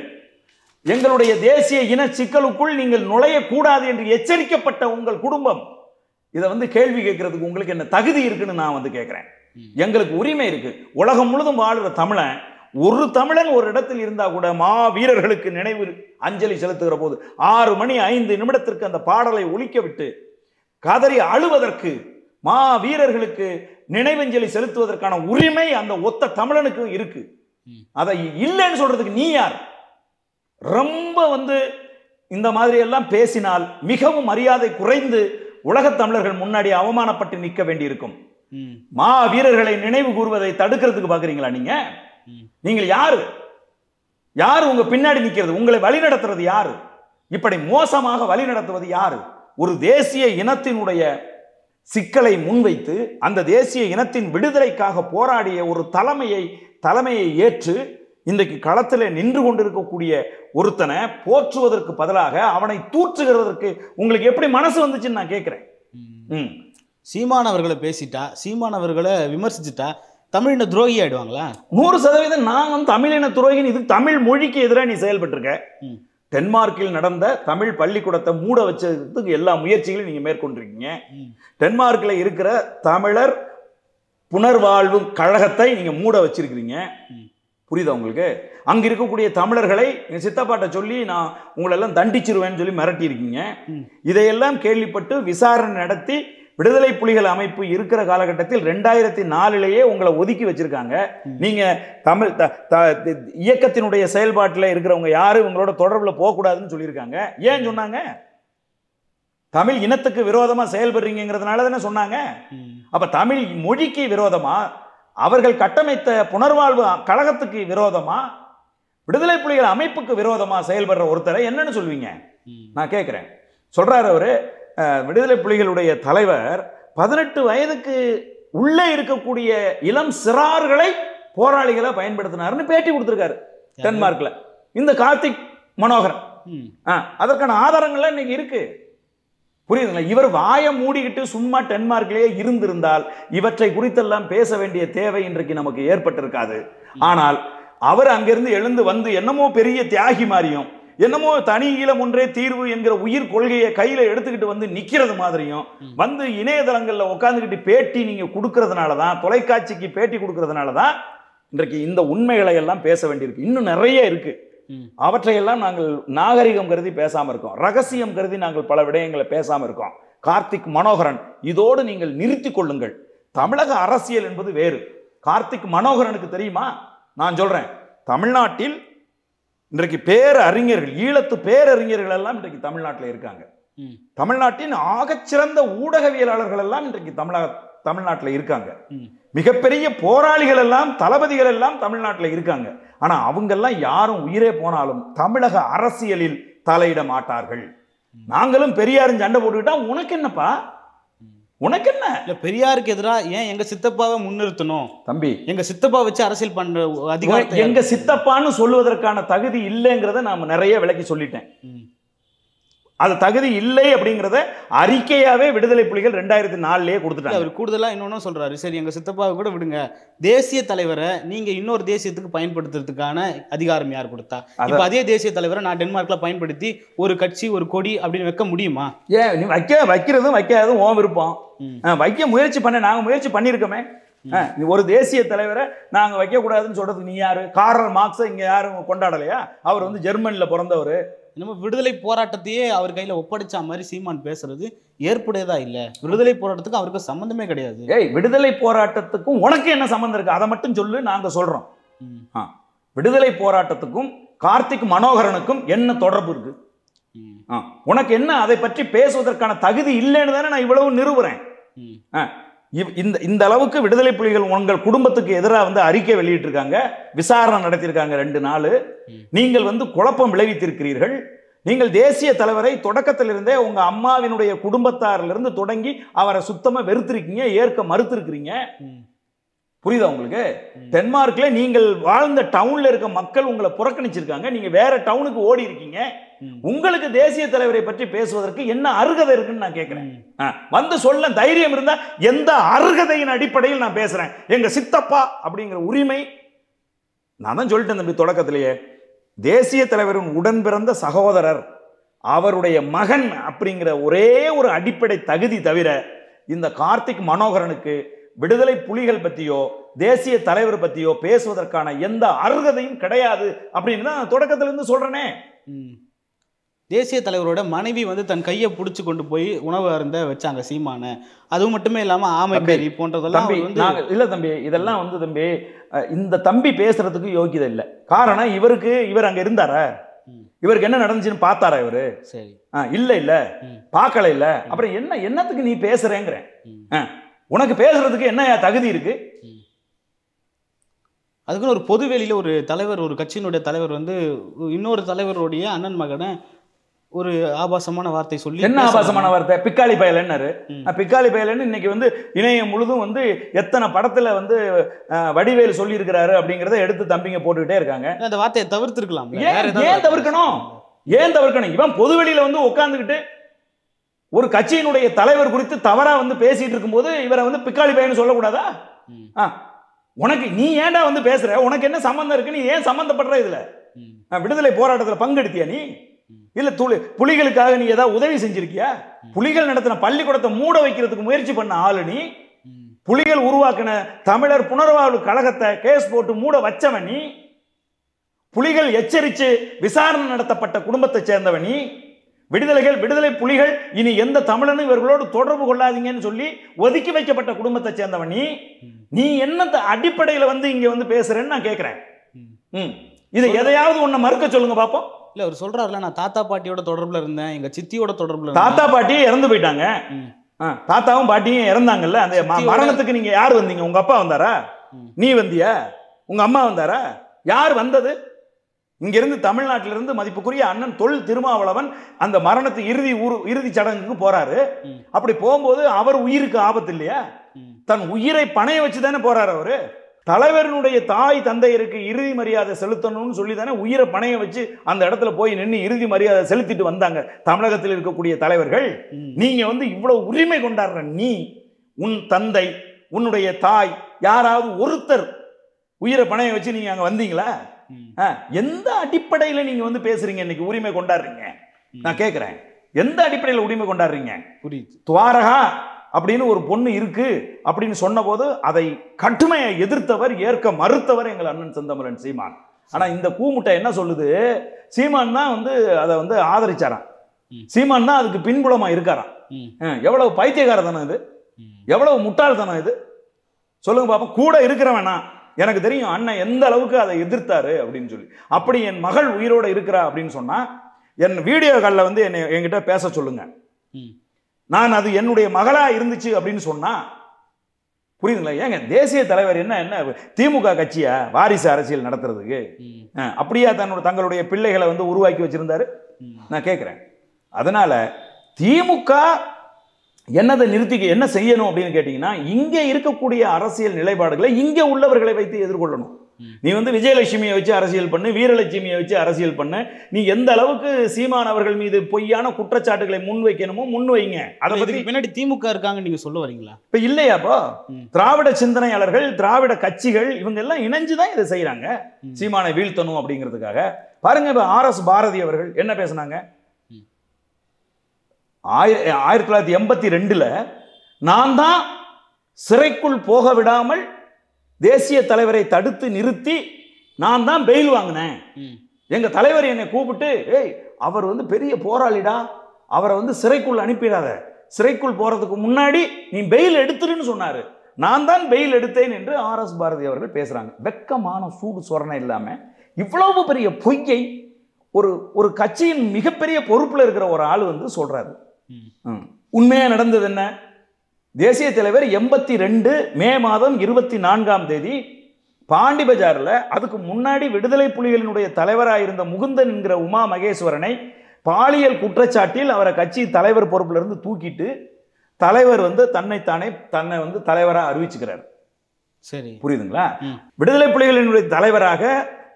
எங்களுடைய தேசிய இன சிக்கலுக்குள் நீங்கள் நுழையக்கூடாது என்று எச்சரிக்கப்பட்ட உங்கள் குடும்பம் இதை கேள்வி கேட்கறதுக்கு உங்களுக்கு என்ன தகுதி இருக்குன்னு நான் கேட்கிறேன். எங்களுக்கு உரிமை இருக்கு. உலகம் முழுதும் வாழுற தமிழன், ஒரு தமிழன் ஒரு இடத்தில் இருந்தா கூட மாவீரர்களுக்கு நினைவு அஞ்சலி செலுத்துகிற போது 6 மணி 5 நிமிடத்திற்கு அந்த பாடலை ஒலிக்க விட்டு கதறி அழுவதற்கு, மாவீரர்களுக்கு நினைவஞ்சலி செலுத்துவதற்கான உரிமை அந்த ஒத்த தமிழனுக்கு இருக்கு. அதை இல்லைன்னு சொல்றதுக்கு நீ யார்? ரொம்ப இந்த மாதிரி எல்லாம் பேசினால் மிகவும் மரியாதை குறைந்து உலகத் தமிழர்கள் முன்னாடி அவமானப்பட்டு நிற்க வேண்டியிருக்கும். மாவீரர்களை நினைவு கூறுவதை தடுக்கிறதுக்கு பாக்குறீங்களா? நீங்கள் யாரு? யாரு உங்க பின்னாடி நிற்கிறது? உங்களை வழிநடத்துறது யாரு? இப்படி மோசமாக வழிநடத்துவது யாரு? ஒரு தேசிய இனத்தினுடைய சிக்கலை முன்வைத்து அந்த தேசிய இனத்தின் விடுதலைக்காக போராடிய ஒரு தலைமையை ஏற்று இன்றைக்கு களத்தில் நின்று கொண்டிருக்கக்கூடிய ஒருத்தனை போற்றுவதற்கு பதிலாக அவனை தூற்றுகிறதற்கு உங்களுக்கு எப்படி மனசு வந்துச்சுன்னு நான் கேட்கிறேன். சீமான் அவர்களை பேசிட்டா, சீமான் அவர்களை விமர்சிச்சுட்டா தமிழின துரோகி ஆயிடுவாங்களா? 100% நான் தமிழின துரோகி. இது தமிழ் மொழிக்கு எதிராக நீ செயல்பட்டிருக்க. டென்மார்க்கில் நடந்த தமிழ் பள்ளிக்கூடத்தை மூட வச்சதுக்கு எல்லா முயற்சிகளையும் நீங்க மேற்கொண்டிருக்கீங்க. டென்மார்க்கில் இருக்கிற தமிழர் புனர்வாழ்வு கழகத்தை நீங்க மூட வச்சிருக்கிறீங்க. புரியுதா உங்களுக்கு? அங்க இருக்கக்கூடிய தமிழர்களை சித்தப்பாட்ட சொல்லி நான் உங்களெல்லாம் தண்டிச்சிருவேன்னு சொல்லி மிரட்டி இருக்கீங்க. இதையெல்லாம் கேள்விப்பட்டு விசாரணை நடத்தி விடுதலை புலிகள் அமைப்பு இருக்கிற காலகட்டத்தில் 2004 உங்களை ஒதுக்கி வச்சிருக்காங்க. நீங்க தமிழ் இயக்கத்தினுடைய செயல்பாட்டில் இருக்கிறவங்க யாரும் உங்களோட தொடர்புல போகக்கூடாதுன்னு சொல்லியிருக்காங்க. ஏன் சொன்னாங்க? தமிழ் இனத்துக்கு விரோதமா செயல்படுறீங்கிறதுனால தானே சொன்னாங்க. அப்ப தமிழ் மொழிக்கு விரோதமா, அவர்கள் கட்டமைத்த புனர்வாழ்வு கழகத்துக்கு விரோதமா, விடுதலை புலிகள் அமைப்புக்கு விரோதமா செயல்படுற ஒருத்தரை என்னன்னு சொல்வீங்க? நான் கேட்கிறேன். சொல்றாரு அவரு, விடுதலை புலிகளுடைய தலைவர் 18 வயதுக்கு உள்ளே இருக்கக்கூடிய இளம் சிறார்களை போராளிகளை பயன்படுத்தினார்னு பேட்டி கொடுத்திருக்காரு டென்மார்க்ல இந்த கார்த்திக் மனோகரன். அதற்கான ஆதாரங்கள்லாம் இன்னைக்கு இருக்கு. புரியுதுங்களா? இவர் வாயை மூடிக்கிட்டு சும்மா டென்மார்க்லேயே இருந்திருந்தால் இவற்றை குறித்தெல்லாம் பேச வேண்டிய தேவை இன்றைக்கு நமக்கு ஏற்பட்டிருக்காது. ஆனால் அவர் அங்கிருந்து எழுந்து என்னமோ பெரிய தியாகி மாதிரியும், என்னமோ தனி ஈழம் ஒன்றே தீர்வு என்கிற உயிர் கொள்கையை கையில எடுத்துக்கிட்டு நிக்கிறது மாதிரியும் இணையதளங்கள்ல உட்காந்துக்கிட்டு பேட்டி நீங்க கொடுக்கறதுனாலதான், தொலைக்காட்சிக்கு பேட்டி கொடுக்கறதுனாலதான் இன்றைக்கு இந்த உண்மைகளை எல்லாம் பேச வேண்டியிருக்கு. இன்னும் நிறைய இருக்கு. அவற்றையெல்லாம் நாங்கள் நாகரிகம் கருதி பேசாம இருக்கோம், ரகசியம் கருதி நாங்கள் பல விடயங்களை பேசாம இருக்கோம். கார்த்திக் மனோகரன், இதோடு நீங்கள் நிறுத்திக் கொள்ளுங்கள். தமிழக அரசியல் என்பது வேறு. கார்த்திக் மனோகரனுக்கு தெரியுமா? நான் சொல்றேன், தமிழ்நாட்டில் இன்றைக்கு பேரறிஞர்கள், ஈழத்து பேரறிஞர்கள் எல்லாம் இன்றைக்கு தமிழ்நாட்டில் இருக்காங்க. தமிழ்நாட்டின் ஆகச்சிறந்த ஊடகவியலாளர்கள் எல்லாம் இன்றைக்கு தமிழ்நாட்டில் இருக்காங்க. மிகப்பெரிய போராளிகள் எல்லாம், தளபதிகள் எல்லாம் தமிழ்நாட்டில் இருக்காங்க. ஆனா அவங்கெல்லாம் யாரும் உயிரே போனாலும் தமிழக அரசியலில் தலையிட மாட்டார்கள். நாங்களும் பெரியாரும் சண்டை போட்டுக்கிட்டா உனக்கு என்னப்பா? உனக்கு என்ன? இல்ல பெரியாருக்கு எதிராக ஏன் எங்க சித்தப்பாவை முன்னிறுத்தணும்? தம்பி, எங்க சித்தப்பா வச்சு அரசியல் பண்ற அதிகாரம் எங்க சித்தப்பான்னு சொல்லுவதற்கான தகுதி இல்லைங்கிறத நாம நிறைய விளக்கி சொல்லிட்டேன். அது தகுதி இல்லை அப்படிங்கிறத அறிக்கையாவே விடுதலை புலிகள் 2004 கொடுத்துட்டாங்க. அவர் கூடுதலா இன்னொன்னு சொல்றாரு, சரி எங்க சித்தப்பாவை கூட விடுங்க, தேசிய தலைவரை நீங்க இன்னொரு தேசியத்துக்கு பயன்படுத்துறதுக்கான அதிகாரம் யார் கொடுத்தா? இப்ப அதே தேசிய தலைவரை நான் டென்மார்க்ல பயன்படுத்தி ஒரு கட்சி ஒரு கொடி அப்படின்னு வைக்க முடியுமா? ஏன் நீ வைக்கிறதும் வைக்காததும் ஓன் விருப்பம். வைக்க முயற்சி நாங்க முயற்சி பண்ணிருக்கோமே. ஒரு தேசிய தலைவரை நாங்க வைக்க கூடாதுன்னு சொல்றதுக்கு நீ யாரு? கார்ல் மார்க்ஸை இங்க யாரும் கொண்டாடலையா? அவர் ஜெர்மனில பிறந்தவர். நம்ம விடுதலை போராட்டத்தையே அவர் கையில ஒப்படைச்ச மாதிரி சீமான் பேசுறது ஏற்புடையதா இல்ல. விடுதலை போராட்டத்துக்கு அவருக்கு சம்பந்தமே கிடையாது. விடுதலை போராட்டத்துக்கும் உனக்கு என்ன சம்பந்தம் இருக்கு? அதை மட்டும் சொல்லு, நாங்க சொல்றோம். விடுதலை போராட்டத்துக்கும் கார்த்திக் மனோகரனுக்கும் என்ன தொடர்பு இருக்கு? உனக்கு என்ன அதை பற்றி பேசுவதற்கான தகுதி இல்லைன்னு தானே நான் இவ்வளவு நிறுவுறேன். இந்த அளவுக்கு விடுதலை புலிகள் உங்கள் குடும்பத்துக்கு எதிராக அறிக்கை வெளியிட்டிருக்காங்க, விசாரணை நடத்தியிருக்காங்க 2 நாள். நீங்கள் குழப்பம் விளைவித்திருக்கிறீர்கள். நீங்கள் தேசிய தலைவரை தொடக்கத்திலிருந்தே உங்க அம்மாவினுடைய குடும்பத்தாரிலிருந்து தொடங்கி அவரை சுத்தமா வெறுத்திருக்கீங்க, ஏற்க மறுத்திருக்கிறீங்க. புரியுதா உங்களுக்கு? டென்மார்க்ல நீங்கள் வாழ்ந்த டவுன்ல இருக்க மக்கள் உங்களை புறக்கணிச்சிருக்காங்க, நீங்க வேற டவுனுக்கு ஓடி இருக்கீங்க. உங்களுக்கு தேசிய தலைவரை பற்றி பேசுவதற்கு என்ன அருகதை இருக்குன்னு நான் கேட்கிறேன். வந்து சொல்ல தைரியம் இருந்தா எந்த அருகதையின் அடிப்படையில் நான் பேசுறேன்? எங்க சித்தப்பா அப்படிங்கிற உரிமை நான் தான் சொல்லிட்டேன் தம்பி தொடக்கத்திலேயே. தேசிய தலைவரின் உடன் பிறந்த சகோதரர், அவருடைய மகன் அப்படிங்கிற ஒரே ஒரு அடிப்படை தகுதி தவிர இந்த கார்த்திக் மனோகரனுக்கு விடுதலை புலிகள் பத்தியோ தேசிய தலைவர் பத்தியோ பேசுவதற்கான எந்த அருகதையும் கிடையாது அப்படின்னு தான் தொடக்கத்திலிருந்து சொல்றேனே. தேசிய தலைவரோட மனைவி வந்து தன் கையை பிடிச்சி கொண்டு போய் உணவு அருந்த வச்சாங்க சீமான. அது மட்டுமே இல்லாம ஆமைக்கறி போன்றதெல்லாம் இல்ல தம்பி, இதெல்லாம் வந்து தம்பி இந்த தம்பி பேசுறதுக்கு யோகியதை இல்லை. காரணம் இவர் அங்க இருந்தாரா? இவருக்கு என்ன நடந்துச்சுன்னு பார்த்தாரா இவரு? சரி, இல்ல பார்க்கல இல்ல. அப்புறம் என்னத்துக்கு நீ பேசுறேங்கிற? உனக்கு பேசுறதுக்கு என்ன தகுதி இருக்கு? அதுக்குன்னு ஒரு பொதுவெளியில ஒரு தலைவர், ஒரு கட்சியினுடைய தலைவர் வந்து இன்னொரு தலைவருடைய அண்ணன் மகனை ஒரு ஆபாசமான வார்த்தை சொல்லி, என்ன ஆபாசமான வார்த்தை? பிக்காளி பயலன்னாரு. பிக்காளி பயலன்னு இன்னைக்கு வந்து இணையம் முழுதும் வந்து எத்தனை படத்துல வந்து வடிவேல் சொல்லி இருக்கிறாரு அப்படிங்கறத எடுத்து தம்பிங்க போட்டுக்கிட்டே இருக்காங்க. அந்த வார்த்தையை தவிர்த்திருக்கலாம். ஏன் தவிர்க்கணும்? இவன் பொதுவெளியில வந்து உட்கார்ந்துகிட்டு ஒரு கட்சியினுடைய தலைவர் குறித்து தவறா வந்து பேசிட்டு இருக்கும்போது இவரை வந்து பிக்காளி பயன்னு சொல்லக்கூடாதா? உனக்கு நீ ஏன்டா வந்து பேசுற? உனக்கு என்ன சம்பந்தம் இருக்கு? நீ ஏன் சம்பந்தப்படுற இதுல? விடுதலை போராட்டத்தில் பங்கெடுத்தியா நீ? இல்ல புலிகளுக்காக நீ ஏதாவது உதவி செஞ்சிருக்கியா? புலிகள் நடத்தின பள்ளிக்கூடத்தை மூட வைக்கிறதுக்கு முயற்சி பண்ண ஆளு நீ. புலிகள் உருவாக்கின தமிழர் புனர்வாழ்வு கழகத்தை கேஸ் போட்டு மூட வச்சவன் நீ. புலிகள் எச்சரித்து விசாரணை நடத்தப்பட்ட குடும்பத்தை சேர்ந்தவன் நீ. விடுதலை புலிகள் இனி எந்த தமிழனும் இவர்களோடு தொடர்பு கொள்ளாதீங்கன்னு சொல்லி ஒதுக்கி வைக்கப்பட்ட குடும்பத்தை சேர்ந்தவன் நீ. நீ என்ன அடிப்படையில் வந்து இங்க வந்து பேசுறேன்னு நான் கேட்கிறேன். இதை எதையாவது ஒன்ன மறுக்க சொல்லுங்க பாப்போம். இல்ல அவர் சொல்றாருல, நான் தாத்தா பாட்டியோட தொடர்புல இருந்தேன், எங்க சித்தியோட தொடர்புல. தாத்தா பாட்டியே இறந்து போயிட்டாங்க. தாத்தாவும் பாட்டியும் இறந்தாங்கல்ல. அந்த மரணத்துக்கு நீங்க யார் வந்தீங்க? உங்க அப்பா வந்தாரா? நீ வந்தியா? உங்க அம்மா வந்தாரா? யார் வந்தது? இங்கிருந்து தமிழ்நாட்டிலிருந்து மதிப்புக்குரிய அண்ணன் தொல் திருமாவளவன் அந்த மரணத்து இறுதி சடங்குக்கு போறாரு. அப்படி போகும்போது அவர் உயிருக்கு ஆபத்து இல்லையா? தன் உயிரை பணைய வச்சு தானே போறாரு அவரு. தலைவருடைய தாய் தந்தையருக்கு இறுதி மரியாதை செலுத்தணும்னு சொல்லி தானே உயிரை பணைய வச்சு அந்த இடத்துல போய் நின்று இறுதி மரியாதை செலுத்திட்டு வந்தாங்க தமிழகத்தில் இருக்கக்கூடிய தலைவர்கள். நீங்க வந்து இவ்வளவு உரிமை கொண்டாடுற நீ, உன் தந்தை, உன்னுடைய தாய், யாராவது ஒருத்தர் உயிரை பணைய வச்சு நீங்க அங்க வந்தீங்களா? எந்த அடிப்படையில் நீங்க வந்து பேசுறீங்க? இன்னைக்கு உரிமை கொண்டாடுறீங்க? நான் கேட்கிறேன், எந்த அடிப்படையில் உரிமை கொண்டாடுறீங்க? புரியுது. துவாரகா அப்படின்னு ஒரு பொண்ணு இருக்கு அப்படின்னு சொன்ன போது அதை கடுமையை எதிர்த்தவர், ஏற்க மறுத்தவர் எங்கள் அண்ணன் செந்தமிழன் சீமான். ஆனா இந்த கூமுட்டை என்ன சொல்லுது? சீமான் தான் வந்து அதை வந்து ஆதரிச்சாராம். சீமான் தான் அதுக்கு பின்புலமா இருக்காராம். எவ்வளவு பைத்தியக்காரத்தனம் இது! எவ்வளவு முட்டாள்தனம் இது! சொல்லுங்க பாப்போம். கூட இருக்கிறவனா எனக்கு தெரியும் அண்ணன் எந்த அளவுக்கு அதை எதிர்த்தாரு அப்படின்னு சொல்லி. அப்படி என் மகள் உயிரோட இருக்கிறா அப்படின்னு சொன்னா என் வீடியோ காலில் வந்து என்கிட்ட பேச சொல்லுங்க. நான் அது என்னுடைய மகளா இருந்துச்சு அப்படின்னு சொன்னா புரியுதுங்களா? ஏங்க தேசிய தலைவர் என்ன திமுக கட்சியா வாரிசு அரசியல் நடத்துறதுக்கு? அப்படியா தங்களுடைய பிள்ளைகளை வந்து உருவாக்கி வச்சிருந்தாரு? நான் கேட்கிறேன். அதனால திமுக என்னதை நிறுத்திக்க என்ன செய்யணும் அப்படின்னு கேட்டீங்கன்னா, இங்க இருக்கக்கூடிய அரசியல் நிலைப்பாடுகளை இங்க உள்ளவர்களை வைத்து எதிர்கொள்ளணும். நீ வந்து விஜயலட்சுமியை வச்சு அரசியல் பண்ணு, வீரலட்சுமியை வச்சு அரசியல் பண்ணு. நீ எந்த அளவுக்கு சீமான் அவர்கள் மீது பொய்யான குற்றச்சாட்டுகளை முன்வைக்கணுமோ முன்வைங்க. அதை பத்தி பின்னாடி திமுக இருக்காங்க நீங்க சொல்ல வரீங்களா? இப்ப இல்லையாப்போ திராவிட சிந்தனையாளர்கள், திராவிட கட்சிகள் இவங்க எல்லாம் இணைஞ்சுதான் இதை செய்யறாங்க, சீமானை வீழ்த்தணும் அப்படிங்கிறதுக்காக. பாருங்க, இப்ப RS பாரதி அவர்கள் என்ன பேசினாங்க? 1982 நான் தான் சிறைக்குள் போக விடாமல் தேசிய தலைவரை தடுத்து நிறுத்தி நான் தான் பெயில் வாங்கினேன். எங்க தலைவர் என்னை கூப்பிட்டு, ஏய் அவர் வந்து பெரிய போராளிடா, அவரை வந்து சிறைக்குள் அனுப்பிடாத, சிறைக்குள் போறதுக்கு முன்னாடி நீ பெயில் எடுத்துருன்னு சொன்னாரு. நான் தான் பெயில் எடுத்தேன் என்று RS பாரதி அவர்கள் பேசுறாங்க. வெக்கமான சூடு சொரணை இல்லாம இவ்வளவு பெரிய பொய்யை ஒரு கட்சியின் மிகப்பெரிய பொறுப்புல இருக்கிற ஒரு ஆள் வந்து சொல்றாரு. உண்மையா நடந்தது என்ன? தேசிய தலைவர் 82 மே மாதம் 24 பாண்டி பஜார்ல அதுக்கு முன்னாடி விடுதலை புலிகளினுடைய தலைவராக இருந்த முகுந்தன் என்கிற உமா மகேஸ்வரனை பாலியல் குற்றச்சாட்டில் அவரை கட்சி தலைவர் பொறுப்புல இருந்து தூக்கிட்டு தலைவர் வந்து தன்னை வந்து தலைவராக அறிவிச்சுக்கிறார். சரி, புரியுதுங்களா? விடுதலை புலிகளினுடைய தலைவராக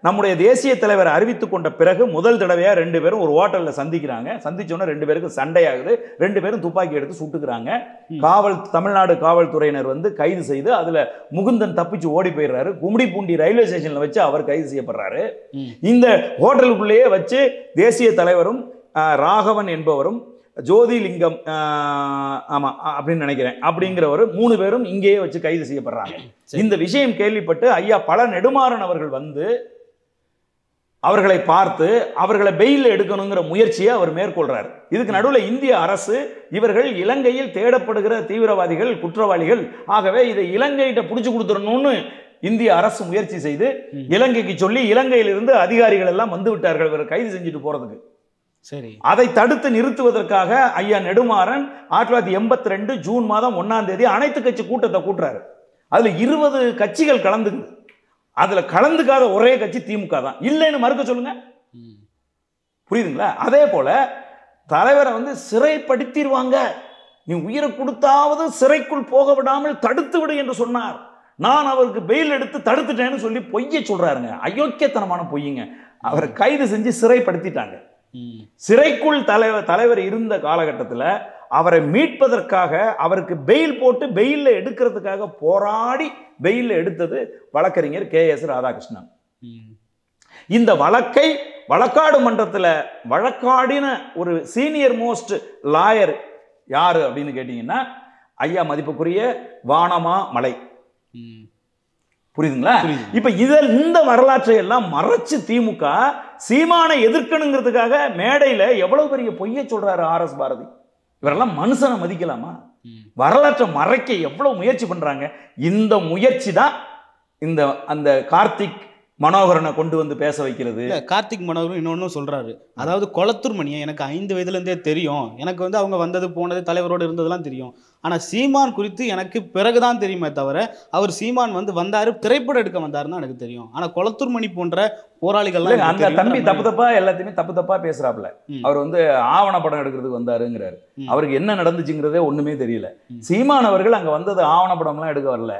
நம்முடைய தேசிய தலைவர் அறிவித்துக் கொண்ட பிறகு முதல் தடவையா 2 பேரும் ஒரு ஹோட்டல்ல சந்திக்கிறாங்க. சந்திச்சோன்னா 2 பேருக்கு சண்டையாகுது. 2 பேரும் துப்பாக்கி எடுத்து சுட்டுக்கிறாங்க. தமிழ்நாடு காவல்துறையினர் வந்து கைது செய்து அதுல முகுந்தன் தப்பிச்சு ஓடி போயிடுறாரு. கும்மிடிப்பூண்டி ரயில்வே ஸ்டேஷன்ல வச்சு அவர் கைது செய்யப்படுறாரு. இந்த ஹோட்டலுக்குள்ளேயே வச்சு தேசிய தலைவரும் ராகவன் என்பவரும் ஜோதிலிங்கம் ஆமா அப்படின்னு நினைக்கிறேன் அப்படிங்கிறவர் 3 பேரும் இங்கேயே வச்சு கைது செய்யப்படுறாங்க. இந்த விஷயம் கேள்விப்பட்டு ஐயா பல நெடுமாறன் அவர்கள் வந்து அவர்களை பார்த்து அவர்களை பெயில் எடுக்கணுங்கிற முயற்சியை அவர் மேற்கொள்றார். இதுக்கு நடுவில் இந்திய அரசு இவர்கள் இலங்கையில் தேடப்படுகிற தீவிரவாதிகள், குற்றவாளிகள், ஆகவே இதை இலங்கையிட்ட பிடிச்சு கொடுத்துடணும்னு இந்திய அரசு முயற்சி செய்து இலங்கைக்கு சொல்லி இலங்கையிலிருந்து அதிகாரிகள் எல்லாம் வந்து விட்டார்கள் இவர் கைது செஞ்சுட்டு போறதுக்கு. சரி, அதை தடுத்து நிறுத்துவதற்காக ஐயா நெடுமாறன் 1982 ஜூன் மாதம் 1ஆம் தேதி அனைத்து கட்சி கூட்டத்தை கூட்டுறாரு. அதுல 20 கட்சிகள் கலந்துக்குது. அதுல கலந்துக்காத ஒரே கட்சி திமுக தான். இல்லைன்னு மறுக்க சொல்லுங்க. புரியுதுங்களா? அதே போல தலைவரை வந்து சிறைப்படுத்திடுவாங்க, நீ உயிரை கொடுத்தாவது சிறைக்குள் போக விடாமல் தடுத்து விடு என்று சொன்னார். நான் அவருக்கு பெயில் எடுத்து தடுத்துட்டேன்னு சொல்லி பொய்யை சொல்றாருங்க. அயோக்கியத்தனமான பொய்யுங்க. அவரை கைது செஞ்சு சிறைப்படுத்திட்டாங்க. சிறைக்குள் தலைவர் இருந்த காலகட்டத்தில் அவரை மீட்பதற்காக அவருக்கு பெயில் போட்டு பெயில எடுக்கிறதுக்காக போராடி பெயில எடுத்தது வழக்கறிஞர் KS ராதாகிருஷ்ணன். இந்த வழக்கை வழக்காடு மன்றத்தில் வழக்காடின ஒரு சீனியர் மோஸ்ட் லாயர் யாரு அப்படின்னு கேட்டீங்கன்னா ஐயா மதிப்புக்குரிய வானமா மலை. புரியுதுங்களா? இப்ப இந்த வரலாற்றை எல்லாம் மறைச்சு திமுக சீமானை எதிர்க்கணுங்கிறதுக்காக மேடையில எவ்வளவு பெரிய பொய்யை சொல்றாரு RS பாரதி. இவரெல்லாம் மனுஷனை மதிக்கலாமா? வரலாற்றை மறைக்க எவ்வளவு முயற்சி பண்றாங்க. இந்த முயற்சி தான் அந்த கார்த்திக் மனோகரனை கொண்டு வந்து பேச வைக்கிறது. கார்த்திக் மனோகரன் இன்னொன்னு சொல்றாரு, அதாவது கொளத்தூர் மணியை எனக்கு 5 வயதுல இருந்தே தெரியும், எனக்கு வந்து அவங்க வந்தது போனது தலைவரோடு இருந்ததெல்லாம் தெரியும், ஆனா சீமான் குறித்து எனக்கு பிறகுதான் தெரியுமே தவிர அவர் சீமான் வந்து வந்தாரு திரைப்படம் எடுக்க வந்தாருன்னு எனக்கு தெரியும். ஆனா கொளத்தூர் மணி போன்ற போராளிகள் அந்த தம்பி தப்பா எல்லாத்தையுமே தப்பா பேசுறாப்புல. அவர் வந்து ஆவண படம் எடுக்கிறதுக்கு வந்தாருங்கிறாரு. அவருக்கு என்ன நடந்துச்சுங்கிறதே ஒண்ணுமே தெரியல. சீமான் அவர்கள் அங்க வந்தது ஆவண படம் எல்லாம் எடுக்க வரல.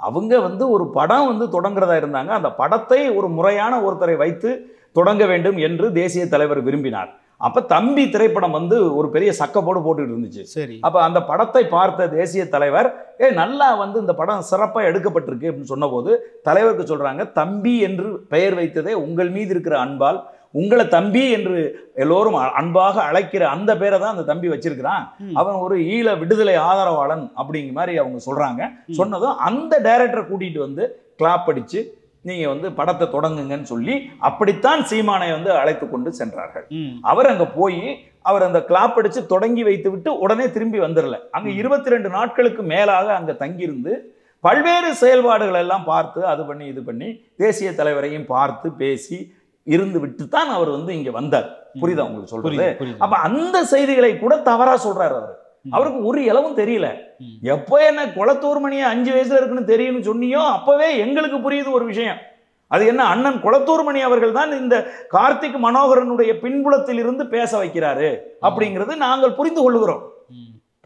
அவங்க வந்து ஒரு படம் வந்து தொடங்குறதா இருந்தாங்க. அந்த படத்தை ஒரு முறையான ஒருத்தரை வைத்து தொடங்க வேண்டும் என்று தேசிய தலைவர் விரும்பினார். அப்ப தம்பி திரைப்படம் வந்து ஒரு பெரிய சக்கப்போடு போட்டுட்டு இருந்துச்சு. சரி, அப்ப அந்த படத்தை பார்த்த தேசிய தலைவர் நல்லா வந்து இந்த படம் சிறப்பா எடுக்கப்பட்டிருக்கு அப்படின்னு சொன்ன போது தலைவருக்கு சொல்றாங்க, தம்பி என்று பெயர் வைத்ததே உங்கள் மீது இருக்கிற அன்பால், உங்களை தம்பி என்று எல்லோரும் அன்பாக அழைக்கிற அந்த பேரை தான் அந்த தம்பி வச்சிருக்கிறான், அவன் ஒரு ஈழ விடுதலை ஆதரவாளன் அப்படிங்கிற மாதிரி அவங்க சொல்றாங்க. சொன்னதும் அந்த டைரக்டரை கூட்டிட்டு வந்து கிளாப் அடிச்சு நீங்க வந்து படத்தை தொடங்குங்கன்னு சொல்லி அப்படித்தான் சீமானை வந்து அழைத்து கொண்டு சென்றார்கள். அவர் அங்க போய் அவர் அந்த கிளாப் அடிச்சு தொடங்கி வைத்து விட்டு உடனே திரும்பி வந்துடல. அங்க 22 நாட்களுக்கு மேலாக அங்க தங்கியிருந்து பல்வேறு செயல்பாடுகள் எல்லாம் பார்த்து அது பண்ணி இது பண்ணி தேசிய தலைவரையும் பார்த்து பேசி இருந்து விட்டு தான் அவர் வந்து இங்க வந்தார். புரியுதா உங்களுக்கு சொல்றது? அப்ப அந்த செய்திகளை கூட தவறா சொல்றாரு அவர். அவருக்கு ஒரு இளவும் தெரியல. எப்போ என்ன கொளத்தூர் மணியை 5 வயசுல இருக்குன்னு தெரியும்னு சொன்னியோ அப்பவே எங்களுக்கு புரியுது ஒரு விஷயம். அது என்ன, அண்ணன் கொளத்தூர் மணி அவர்கள் தான் இந்த கார்த்திக் மனோகரனுடைய பின்புலத்தில் இருந்து பேச வைக்கிறாரு அப்படிங்கிறது நாங்கள் புரிந்து கொள்ளுகிறோம்.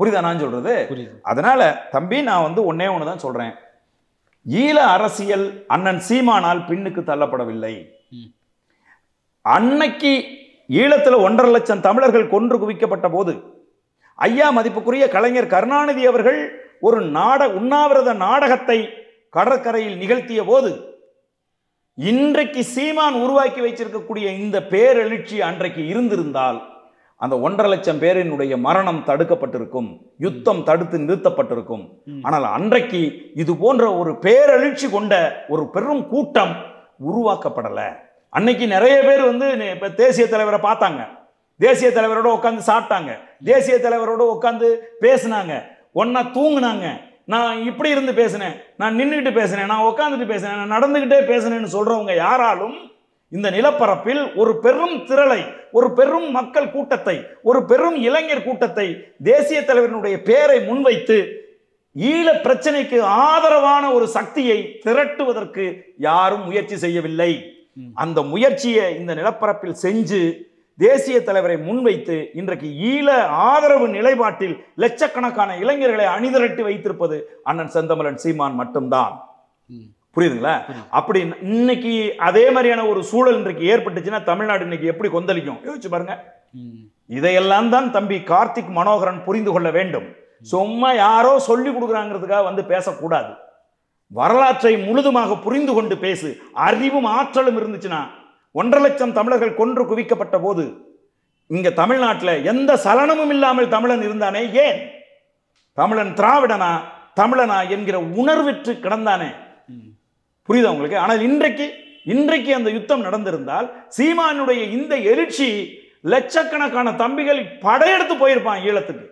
புரியுதா நான் சொல்றது? அதனால தம்பி நான் வந்து ஒன்னே ஒண்ணுதான் சொல்றேன், ஈழ அரசியல் அண்ணன் சீமானால் பின்னுக்கு தள்ளப்படவில்லை. அன்னைக்கு ஈழத்துல 1.5 லட்சம் தமிழர்கள் கொன்று குவிக்கப்பட்ட போது ஐயா மதிப்புக்குரிய கலைஞர் கருணாநிதி அவர்கள் ஒரு உண்ணாவிரத நாடகத்தை கடற்கரையில் நிகழ்த்திய போது இன்றைக்கு சீமான் உருவாக்கி வைச்சிருக்கக்கூடிய இந்த பேரெழுச்சி அன்றைக்கு இருந்திருந்தால் அந்த 1.5 லட்சம் பேரினுடைய மரணம் தடுக்கப்பட்டிருக்கும், யுத்தம் தடுத்து நிறுத்தப்பட்டிருக்கும். ஆனால் அன்றைக்கு இது போன்ற ஒரு பேரெழுச்சி கொண்ட ஒரு பெரும் கூட்டம் உருவாக்கப்படலை. அன்னைக்கு நிறைய பேர் வந்து தேசிய தலைவரை பார்த்தாங்க, தேசிய தலைவரோட உட்காந்து சாப்பிட்டாங்க, தேசிய தலைவரோட உட்காந்து பேசினாங்க, ஒன்னா தூங்குனாங்க. நான் இப்படி இருந்து பேசினேன், நான் நின்றுக்கிட்டு பேசினேன், நான் உட்காந்துட்டு பேசினேன், நான் நடந்துகிட்டே பேசினேன்னு சொல்றவங்க யாராலும் இந்த நிலப்பரப்பில் ஒரு பெரும் திரளை, ஒரு பெரும் மக்கள் கூட்டத்தை, ஒரு பெரும் இளைஞர் கூட்டத்தை தேசிய தலைவரினுடைய பெயரை முன்வைத்து ஈழ பிரச்சனைக்கு ஆதரவான ஒரு சக்தியை திரட்டுவதற்கு யாரும் முயற்சி செய்யவில்லை. அந்த முயற்சியை இந்த நிலப்பரப்பில் செஞ்சு தேசிய தலைவரை முன்வைத்து இன்றைக்கு ஈழ ஆதரவு நிலைப்பாட்டில் லட்சக்கணக்கான இளைஞர்களை அணிதிரட்டி வைத்திருப்பது அண்ணன் செந்தமிழன் சீமான் மட்டும்தான். புரியுதுங்களா? அப்படி இன்னைக்கு அதே மாதிரியான ஒரு சூழல் இன்றைக்கு ஏற்பட்டுச்சுன்னா தமிழ்நாடு இன்னைக்கு எப்படி கொந்தளிக்கும் யோசிச்சு பாருங்க. இதையெல்லாம் தான் தம்பி கார்த்திக் மனோகரன் புரிந்து கொள்ள வேண்டும். சும்மா யாரோ சொல்லி கொடுக்குறாங்கிறதுக்காக வந்து பேசக்கூடாது. வரலாற்றை முழுதுமாக புரிந்து கொண்டு பேசு. அறிவும் ஆற்றலும் இருந்துச்சுன்னா 1.5 லட்சம் தமிழர்கள் கொன்று குவிக்கப்பட்ட போது இங்க தமிழ்நாட்டில் எந்த சலனமும் இல்லாமல் தமிழன் இருந்தானே. ஏன்? தமிழன் திராவிடனா தமிழனா என்கிற உணர்விற்று கிடந்தானே. புரியுதா உங்களுக்கு? ஆனால் இன்றைக்கு அந்த யுத்தம் நடந்திருந்தால் சீமானுடைய இந்த எழுச்சி லட்சக்கணக்கான தம்பிகள் படையெடுத்து போயிருப்பான் ஈழத்துக்கு.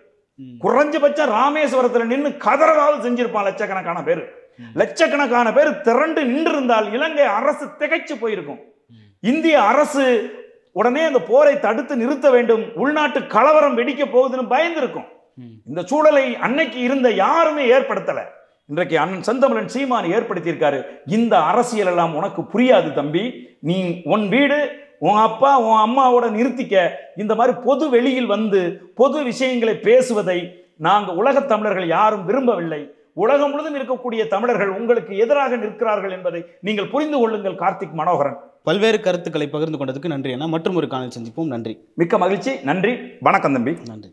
குறைஞ்சபட்சம் ராமேஸ்வரத்தில் நின்று கதறதாவது செஞ்சிருப்பான். லட்சக்கணக்கான பேர் திரண்டு நின்று இருந்தால் இலங்கை அரசு திகைச்சு போயிருக்கும். இந்திய அரசு உடனே அந்த போரை தடுத்து நிறுத்த வேண்டும், உள்நாட்டு கலவரம் வெடிக்க போகுதுன்னு பயந்திருக்கும். இந்த சூழலை அன்னைக்கு இருந்த யாருமே ஏற்படுத்தல. இன்றைக்கு அண்ணன் செந்தமிழன் சீமான் ஏற்படுத்தியிருக்காரு. இந்த அரசியல் எல்லாம் உனக்கு புரியாது தம்பி. நீ உன் வீடு உன் அப்பா உன் அம்மாவோட நிறுத்திக்க. இந்த மாதிரி பொது வெளியில் வந்து பொது விஷயங்களை பேசுவதை நாங்கள் உலகத் தமிழர்கள் யாரும் விரும்பவில்லை. உலகம் முழுதும் இருக்கக்கூடிய தமிழர்கள் உங்களுக்கு எதிராக நிற்கிறார்கள் என்பதை நீங்கள் புரிந்து கொள்ளுங்கள். கார்த்திக் மனோகரன், பல்வேறு கருத்துக்களை பகிர்ந்து கொண்டதுக்கு நன்றி அண்ணா. மற்றும் ஒரு காணொளி சந்திப்போம். நன்றி. மிக்க மகிழ்ச்சி. நன்றி. வணக்கம் தம்பி. நன்றி.